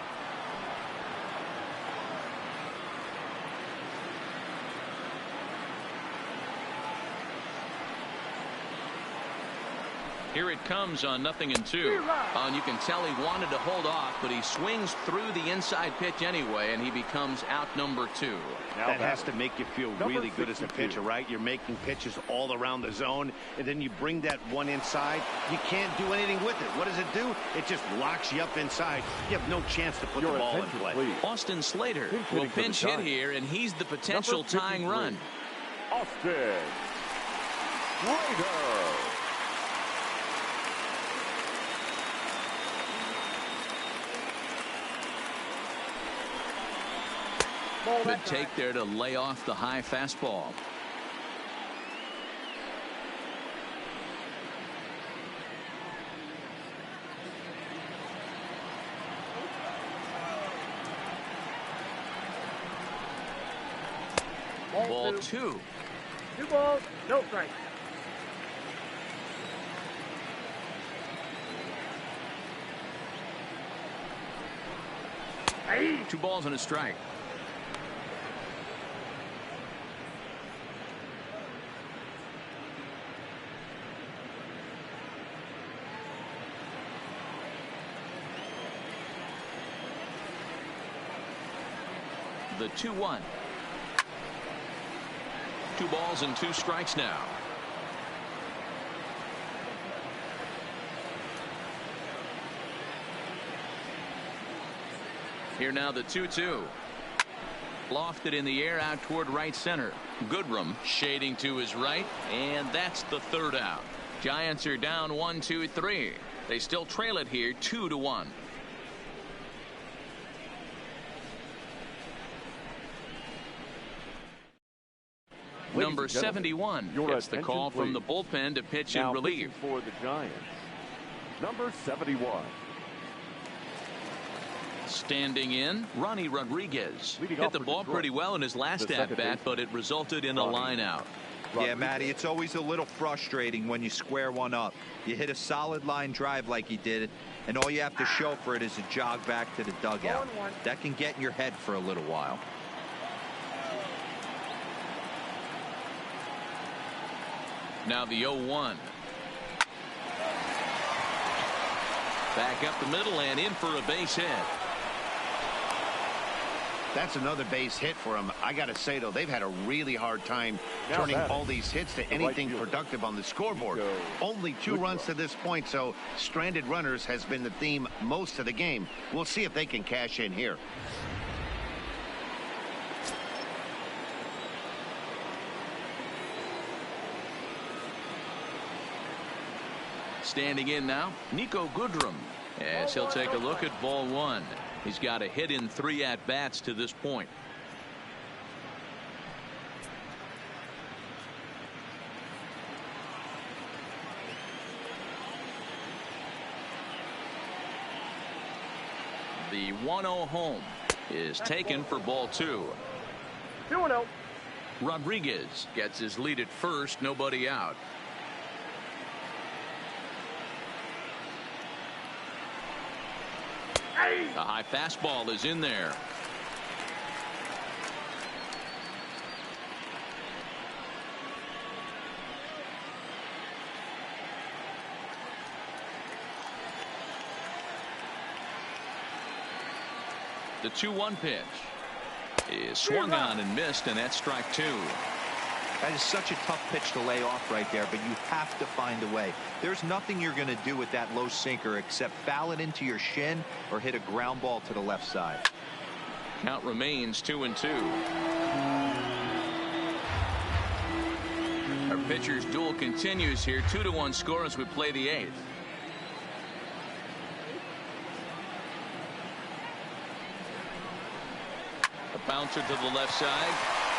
Here it comes on 0-2. And you can tell he wanted to hold off, but he swings through the inside pitch anyway, and he becomes out number 2. That has to make you feel really good as a pitcher, right? You're making pitches all around the zone, and then you bring that one inside. You can't do anything with it. What does it do? It just locks you up inside. You have no chance to put the ball in play. Please. Austin Slater will pinch hit here, and he's the potential tying run. Austin Slater. Good take there to lay off the high fastball. Ball 2. 2 balls, no strike. Hey. 2 balls and a strike. The 2-1. 2 balls and 2 strikes now. Here now the 2-2. Lofted in the air out toward right center. Goodrum shading to his right, and that's the 3rd out. Giants are down 1-2-3. They still trail it here 2-1. Number 71 gets the call from the bullpen to pitch in relief. For the Giants, number 71. Standing in, Ronnie Rodriguez hit the ball pretty well in his last at-bat, but it resulted in a line out. Yeah, Matty, it's always a little frustrating when you square one up. You hit a solid line drive like he did, and all you have to show for it is a jog back to the dugout. That can get in your head for a little while. Now the 0-1. Back up the middle and in for a base hit. That's another base hit for him. I got to say, though, they've had a really hard time turning all these hits to anything productive on the scoreboard. Only 2 runs to this point, so stranded runners has been the theme most of the game. We'll see if they can cash in here. Standing in now, Niko Goodrum, as he'll take a look at ball 1. He's got a hit in 3 at-bats to this point. The 1-0 home is taken for ball 2. 2-0. Rodriguez gets his lead at first, nobody out. A high fastball is in there. The 2-1 pitch is swung on and missed, and that's strike 2. That is such a tough pitch to lay off right there, but you have to find a way. There's nothing you're going to do with that low sinker except foul it into your shin or hit a ground ball to the left side. Count remains 2-2. Our pitcher's duel continues here. 2-1 score as we play the 8th. A bouncer to the left side.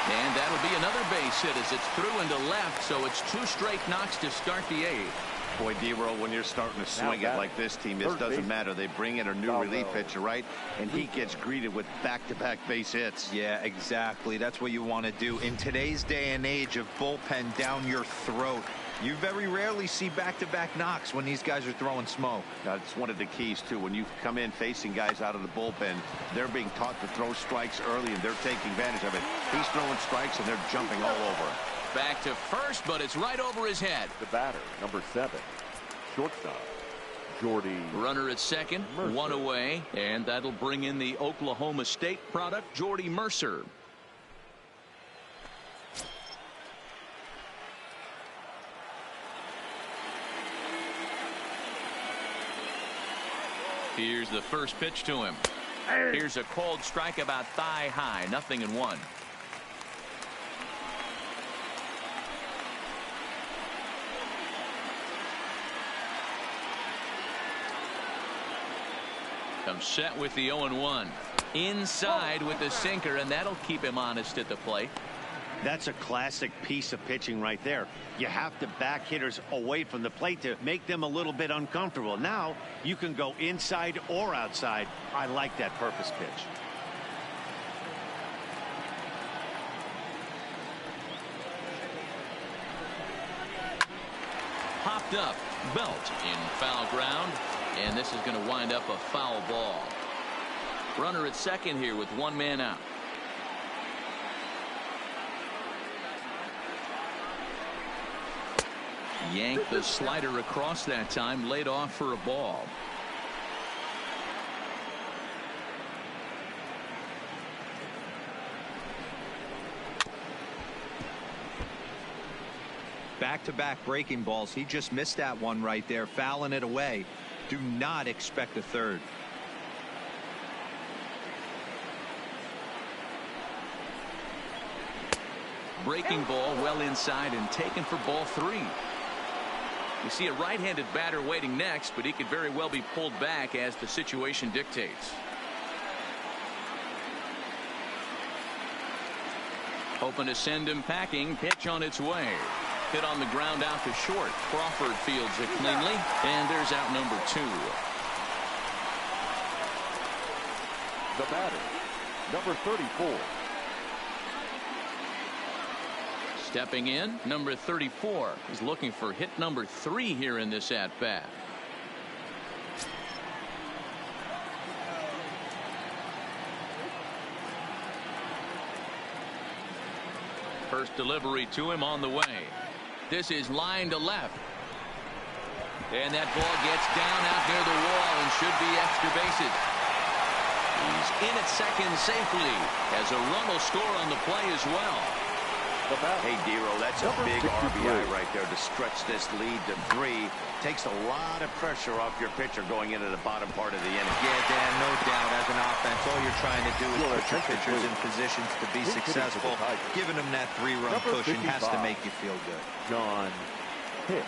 And that'll be another base hit as it's through into left, so it's 2 straight knocks to start the 8th. Boy, D-Roll, when you're starting to swing it like this team, it doesn't matter. They bring in a new relief pitcher, right? And he gets greeted with back-to-back base hits. Yeah, exactly. That's what you want to do. In today's day and age of bullpen down your throat, you very rarely see back-to-back knocks when these guys are throwing smoke. That's one of the keys, too. When you come in facing guys out of the bullpen, they're being taught to throw strikes early, and they're taking advantage of it. He's throwing strikes, and they're jumping all over. Back to first, but it's right over his head. The batter, number 7, shortstop, Jordy. Runner at second, Mercer. 1 away, and that'll bring in the Oklahoma State product, Jordy Mercer. Here's the first pitch to him. Here's a cold strike about thigh high, 0-1. Comes set with the 0-1. Inside with the sinker, and that'll keep him honest at the plate. That's a classic piece of pitching right there. You have to back hitters away from the plate to make them a little bit uncomfortable. Now you can go inside or outside. I like that purpose pitch. Popped up. Belt in foul ground, and this is going to wind up a foul ball. Runner at second here with 1 man out. Yanked the slider across that time, laid off for a ball. Back-to-back breaking balls. He just missed that one right there, fouling it away. Do not expect a third. Breaking ball well inside and taken for ball 3. You see a right-handed batter waiting next, but he could very well be pulled back as the situation dictates. Hoping to send him packing. Pitch on its way. Hit on the ground out to short. Crawford fields it cleanly, and there's out number 2. The batter, number 34. Stepping in, number 34 is looking for hit number 3 here in this at-bat. First delivery to him on the way. This is line to left. And that ball gets down out near the wall and should be extra bases. He's in at second safely as a run will score on the play as well. Hey, D-Roll, that's a big RBI right there to stretch this lead to 3. Takes a lot of pressure off your pitcher going into the bottom part of the inning. Yeah, Dan, no doubt. As an offense, all you're trying to do is put your pitchers in positions to be successful. Giving them that 3-run cushion has to make you feel good. John Hicks.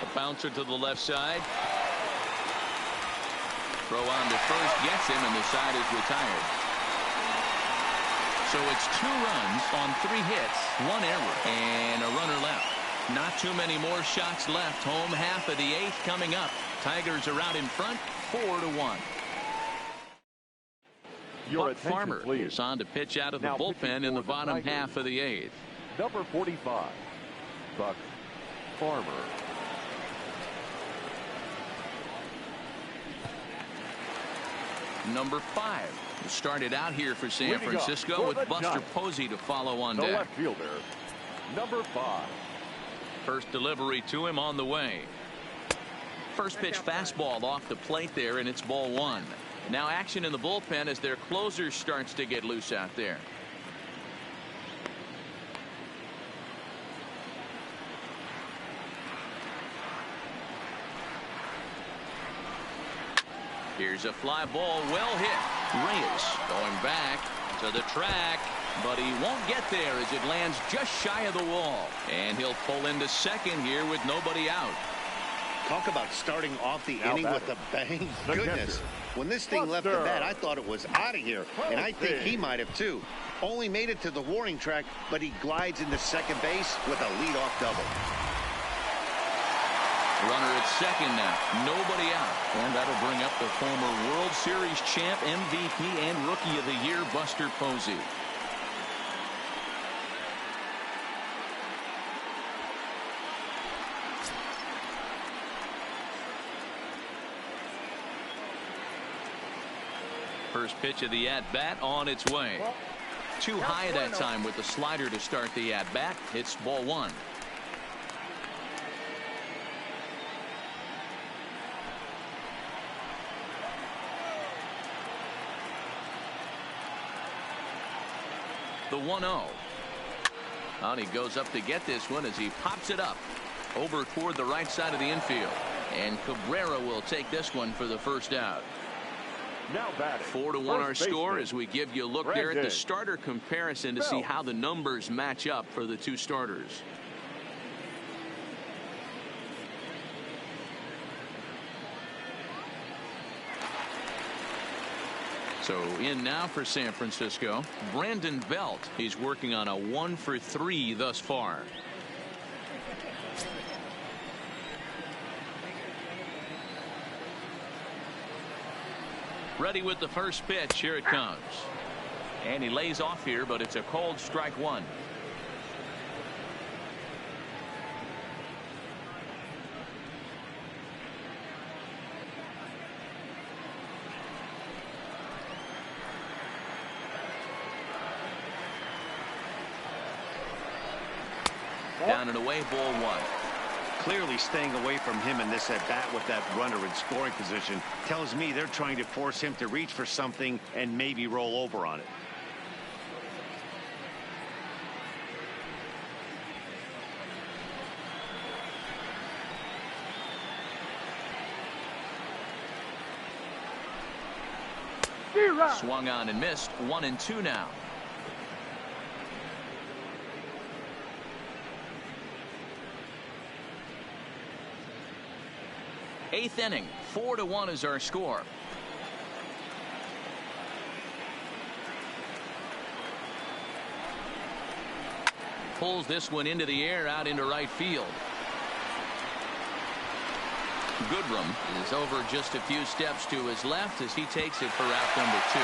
A bouncer to the left side. Throw on to first, gets him, and the side is retired. So it's 2 runs on 3 hits, 1 error, and a runner left. Not too many more shots left. Home half of the 8th coming up. Tigers are out in front, 4-1. Buck Farmer is on to pitch out of the bullpen in the bottom half of the 8th. Number 45, Buck Farmer. Number 5 started out here for San Francisco with Buster Posey to follow on the deck. left fielder, number 5. First delivery to him on the way. First pitch fastball off the plate there, and it's ball 1. Now action in the bullpen as their closer starts to get loose out there. Here's a fly ball, well hit. Reyes going back to the track, but he won't get there as it lands just shy of the wall. And he'll pull into second here with nobody out. Talk about starting off the inning with a bang. Goodness. When this thing left the bat, I thought it was out of here. And I think he might have, too. Only made it to the warning track, but he glides into second base with a leadoff double. Runner at second now. Nobody out. And that'll bring up the former World Series champ, MVP, and Rookie of the Year, Buster Posey. First pitch of the at-bat on its way. Too high that time with the slider to start the at-bat. It's ball one. The 1-0. And he goes up to get this one as he pops it up over toward the right side of the infield. And Cabrera will take this one for the first out. Now batting. 4-1 our score as we give you a look there at the starter comparison to see how the numbers match up for the two starters. So in now for San Francisco, Brandon Belt. He's working on a 1-for-3 thus far. Ready with the first pitch. Here it comes. And he lays off here, but it's a called strike one. Down and away, ball one. Clearly staying away from him in this at-bat with that runner in scoring position tells me they're trying to force him to reach for something and maybe roll over on it. Swung on and missed. 1-2 now. Eighth inning, 4-1 is our score. Pulls this one into the air out into right field. Goodrum is over just a few steps to his left as he takes it for out number 2.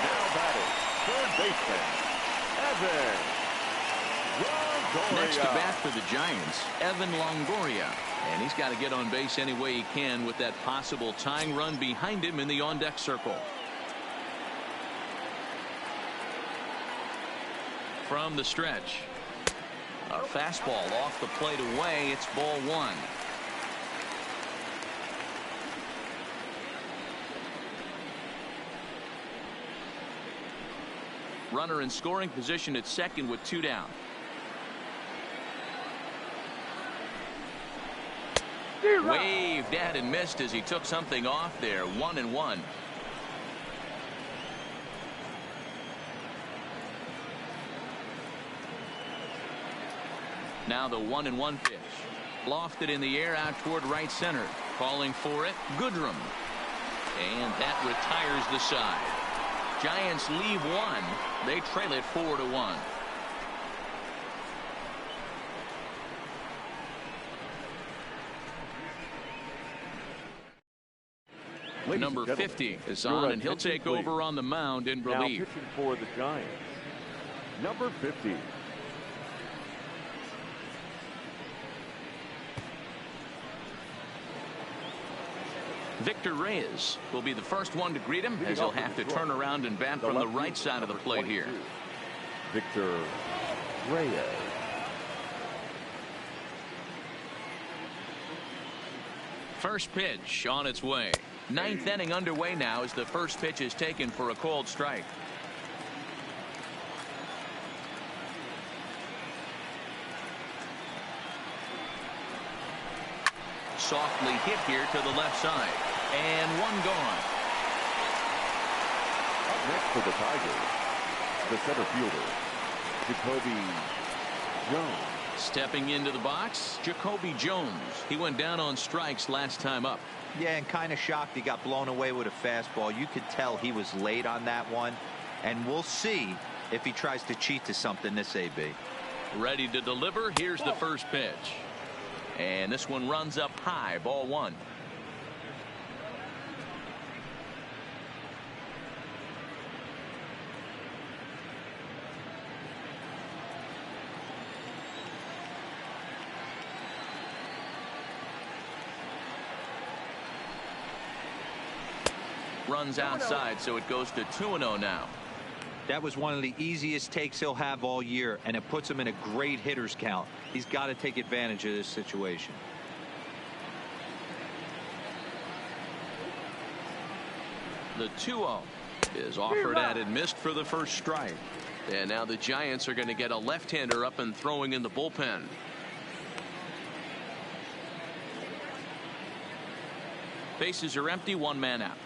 Now batting, third baseman, Evan Longoria. Next to bat for the Giants, Evan Longoria. And he's got to get on base any way he can with that possible tying run behind him in the on-deck circle. From the stretch. A fastball off the plate away. It's ball one. Runner in scoring position at second with 2 down. Waved at and missed as he took something off there. 1-1. Now the 1-1 pitch. Lofted in the air out toward right center. Calling for it, Goodrum. And that retires the side. Giants leave one. They trail it 4-1. Number 50 is on, and he'll take over on the mound in relief. Now pitching for the Giants, number 50. Victor Reyes will be the first one to greet him as he'll have to turn around and bat from the right side of the plate here. Victor Reyes. First pitch on its way. Ninth inning underway now as the first pitch is taken for a called strike. Softly hit here to the left side. And one gone. Up next for the Tigers, the center fielder, Jacoby Jones. Stepping into the box, Jacoby Jones. He went down on strikes last time up. Yeah, and kind of shocked he got blown away with a fastball. You could tell he was late on that one. And we'll see if he tries to cheat to something this AB. Ready to deliver. Here's the first pitch. And this one runs up high. Ball one. Runs outside, so it goes to 2-0 now. That was one of the easiest takes he'll have all year, and it puts him in a great hitter's count. He's got to take advantage of this situation. The 2-0 is offered at and missed for the first strike. And now the Giants are going to get a left-hander up and throwing in the bullpen. Bases are empty, one man out.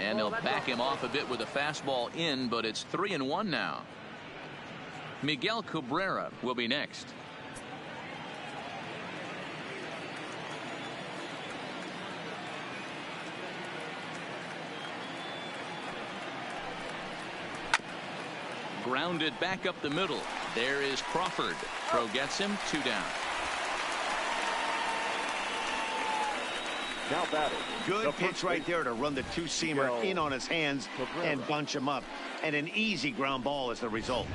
And they'll back him off a bit with a fastball in, but it's 3-1 now. Miguel Cabrera will be next. Grounded back up the middle. There is Crawford. Throw gets him, 2 down. Now batting. Good pitch right there to run the two-seamer in on his hands and bunch him up. And an easy ground ball as the result.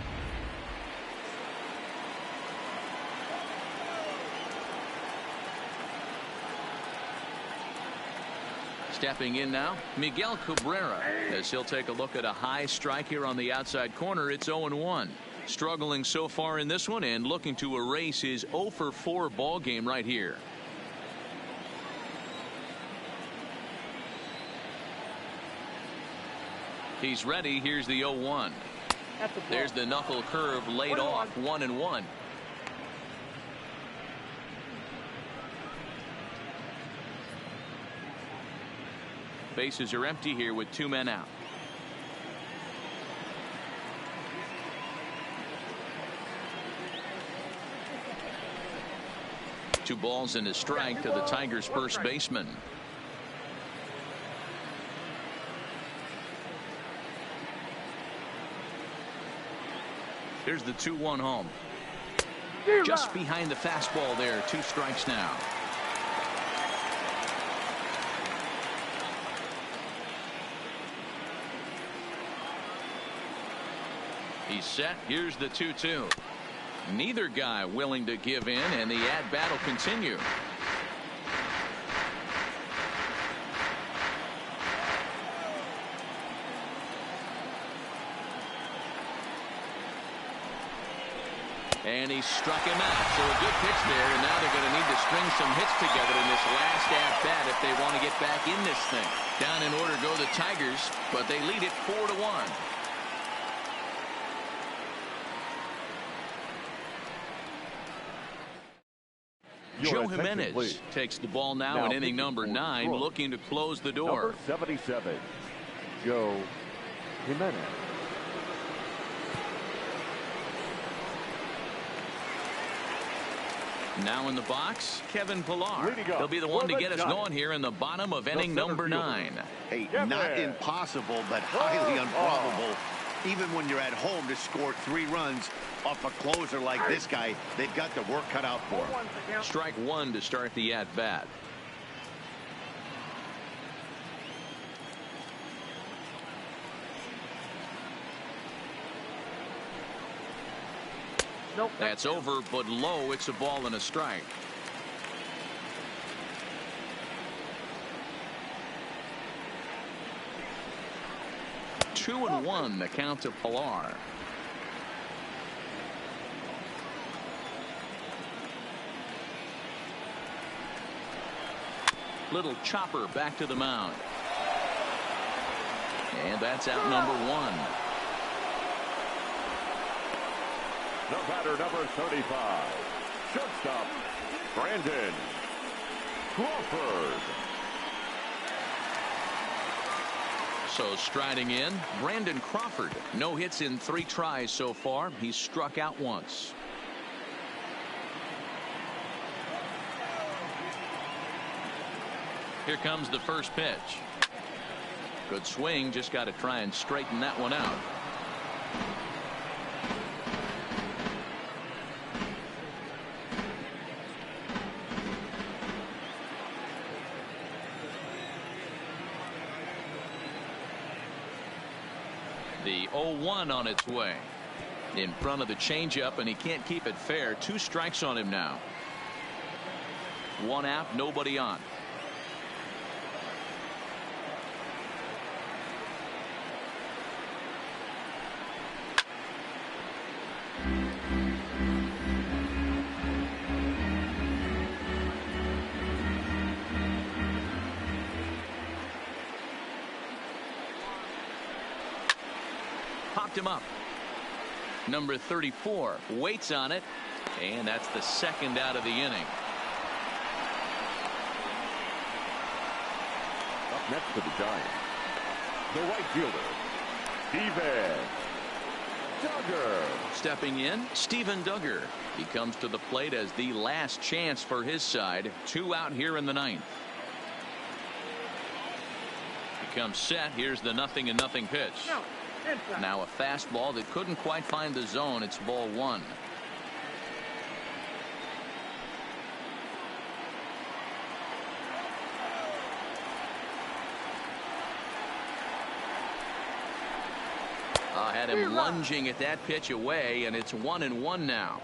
Stepping in now, Miguel Cabrera, as he'll take a look at a high strike here on the outside corner. It's 0-1. Struggling so far in this one and looking to erase his 0-for-4 ball game right here. He's ready. Here's the 0-1. There's the knuckle curve laid off. 1-1. Bases are empty here with 2 men out. Two balls and a strike to the Tigers' first baseman. Here's the 2-1 home. Just behind the fastball there. 2 strikes now. He's set. Here's the 2-2. Neither guy willing to give in, and the at-bat will continue. And he struck him out. So a good pitch there, and now they're going to need to string some hits together in this last at-bat if they want to get back in this thing. Down in order go the Tigers, but they lead it 4-1. Joe Jimenez takes the ball now in inning number 9, looking to close the door. Number 77, Joe Jimenez. Now in the box, Kevin Pillar. He'll be the one to get us going here in the bottom of inning number 9. Hey, not impossible, but highly improbable. Even when you're at home to score 3 runs off a closer like this guy, they've got the work cut out for him. Strike 1 to start the at-bat. Nope. That's over, but low. It's a ball and a strike. Two and 1, the count to Pillar. Little chopper back to the mound. And that's out number 1. The batter, number 35, shortstop, Brandon Crawford. So striding in, Brandon Crawford. No hits in 3 tries so far. He's struck out once. Here comes the first pitch. Good swing, just got to try and straighten that one out. The 0-1 on its way. In front of the changeup, and he can't keep it fair. 2 strikes on him now. 1 out, nobody on. Popped him up. Number 34 waits on it, and that's the 2nd out of the inning. Up next for the Giants, the right fielder, Steven Duggar. Stepping in, Steven Duggar. He comes to the plate as the last chance for his side. 2 out here in the 9th. He comes set. Here's the 0-0 pitch. No. Inside. Now a fastball that couldn't quite find the zone. It's ball 1. Had him lunging at that pitch away, and it's 1-1 now.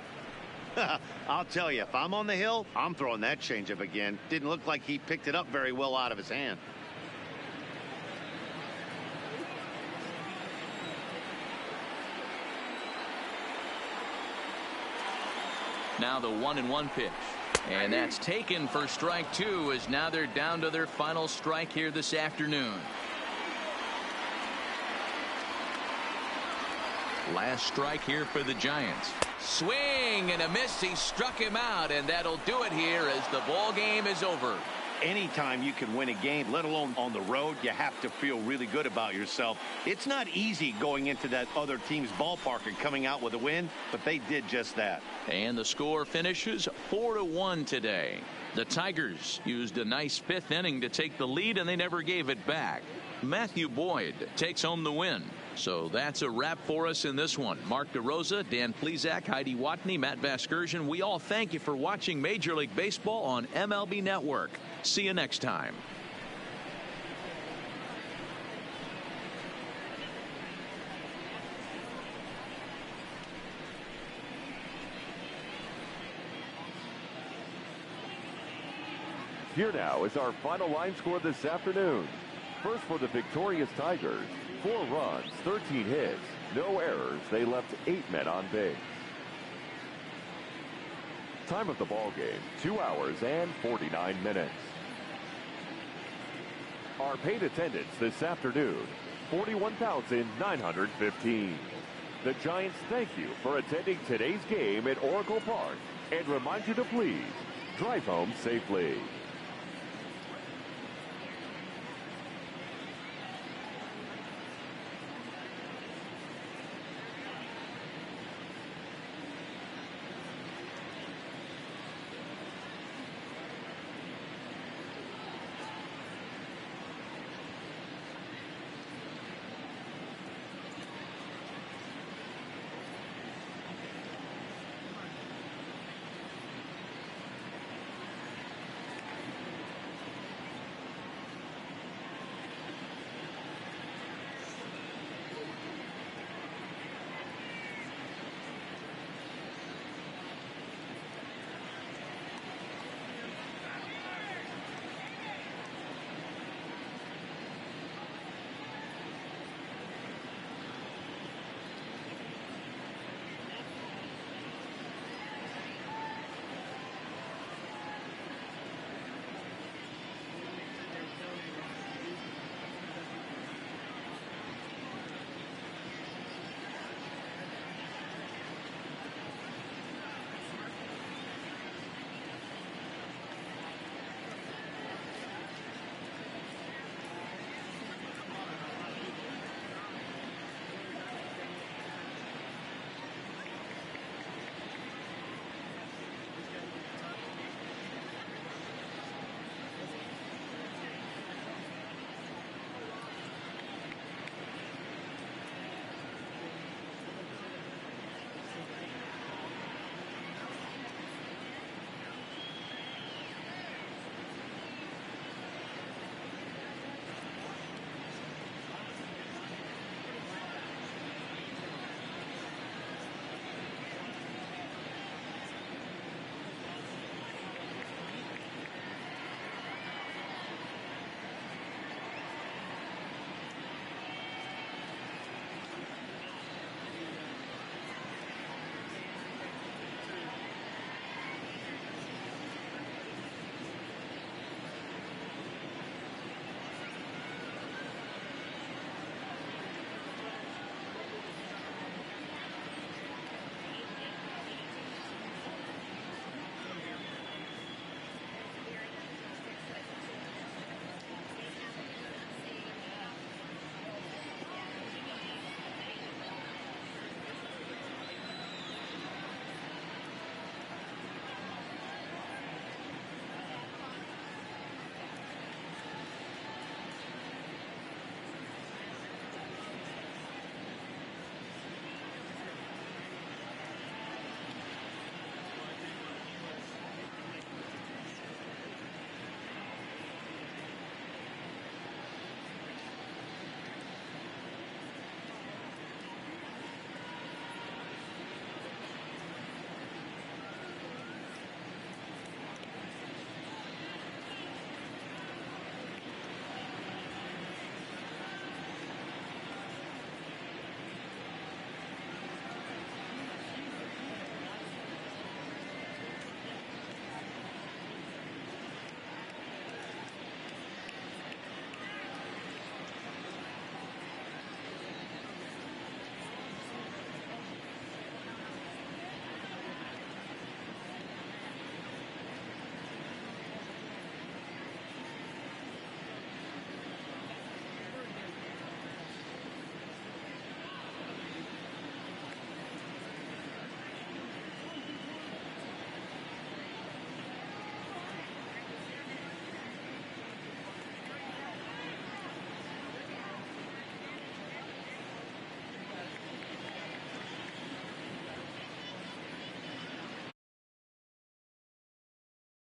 I'll tell you, if I'm on the hill, I'm throwing that changeup again. Didn't look like he picked it up very well out of his hand. Now the 1-1 pitch, and that's taken for strike 2, as now they're down to their final strike here this afternoon. Last strike here for the Giants. Swing and a miss. He struck him out, and that'll do it here as the ball game is over. Anytime you can win a game, let alone on the road, you have to feel really good about yourself. It's not easy going into that other team's ballpark and coming out with a win, but they did just that. And the score finishes 4-1 today. The Tigers used a nice 5th inning to take the lead, and they never gave it back. Matthew Boyd takes home the win. So that's a wrap for us in this one. Mark DeRosa, Dan Plesac, Heidi Watney, Matt Vasgersian. We all thank you for watching Major League Baseball on MLB Network. See you next time. Here now is our final line score this afternoon. First for the victorious Tigers, 4 runs, 13 hits, no errors. They left 8 men on base. Time of the ball game, 2 hours and 49 minutes. Our paid attendance this afternoon, 41,915. The Giants thank you for attending today's game at Oracle Park and remind you to please drive home safely.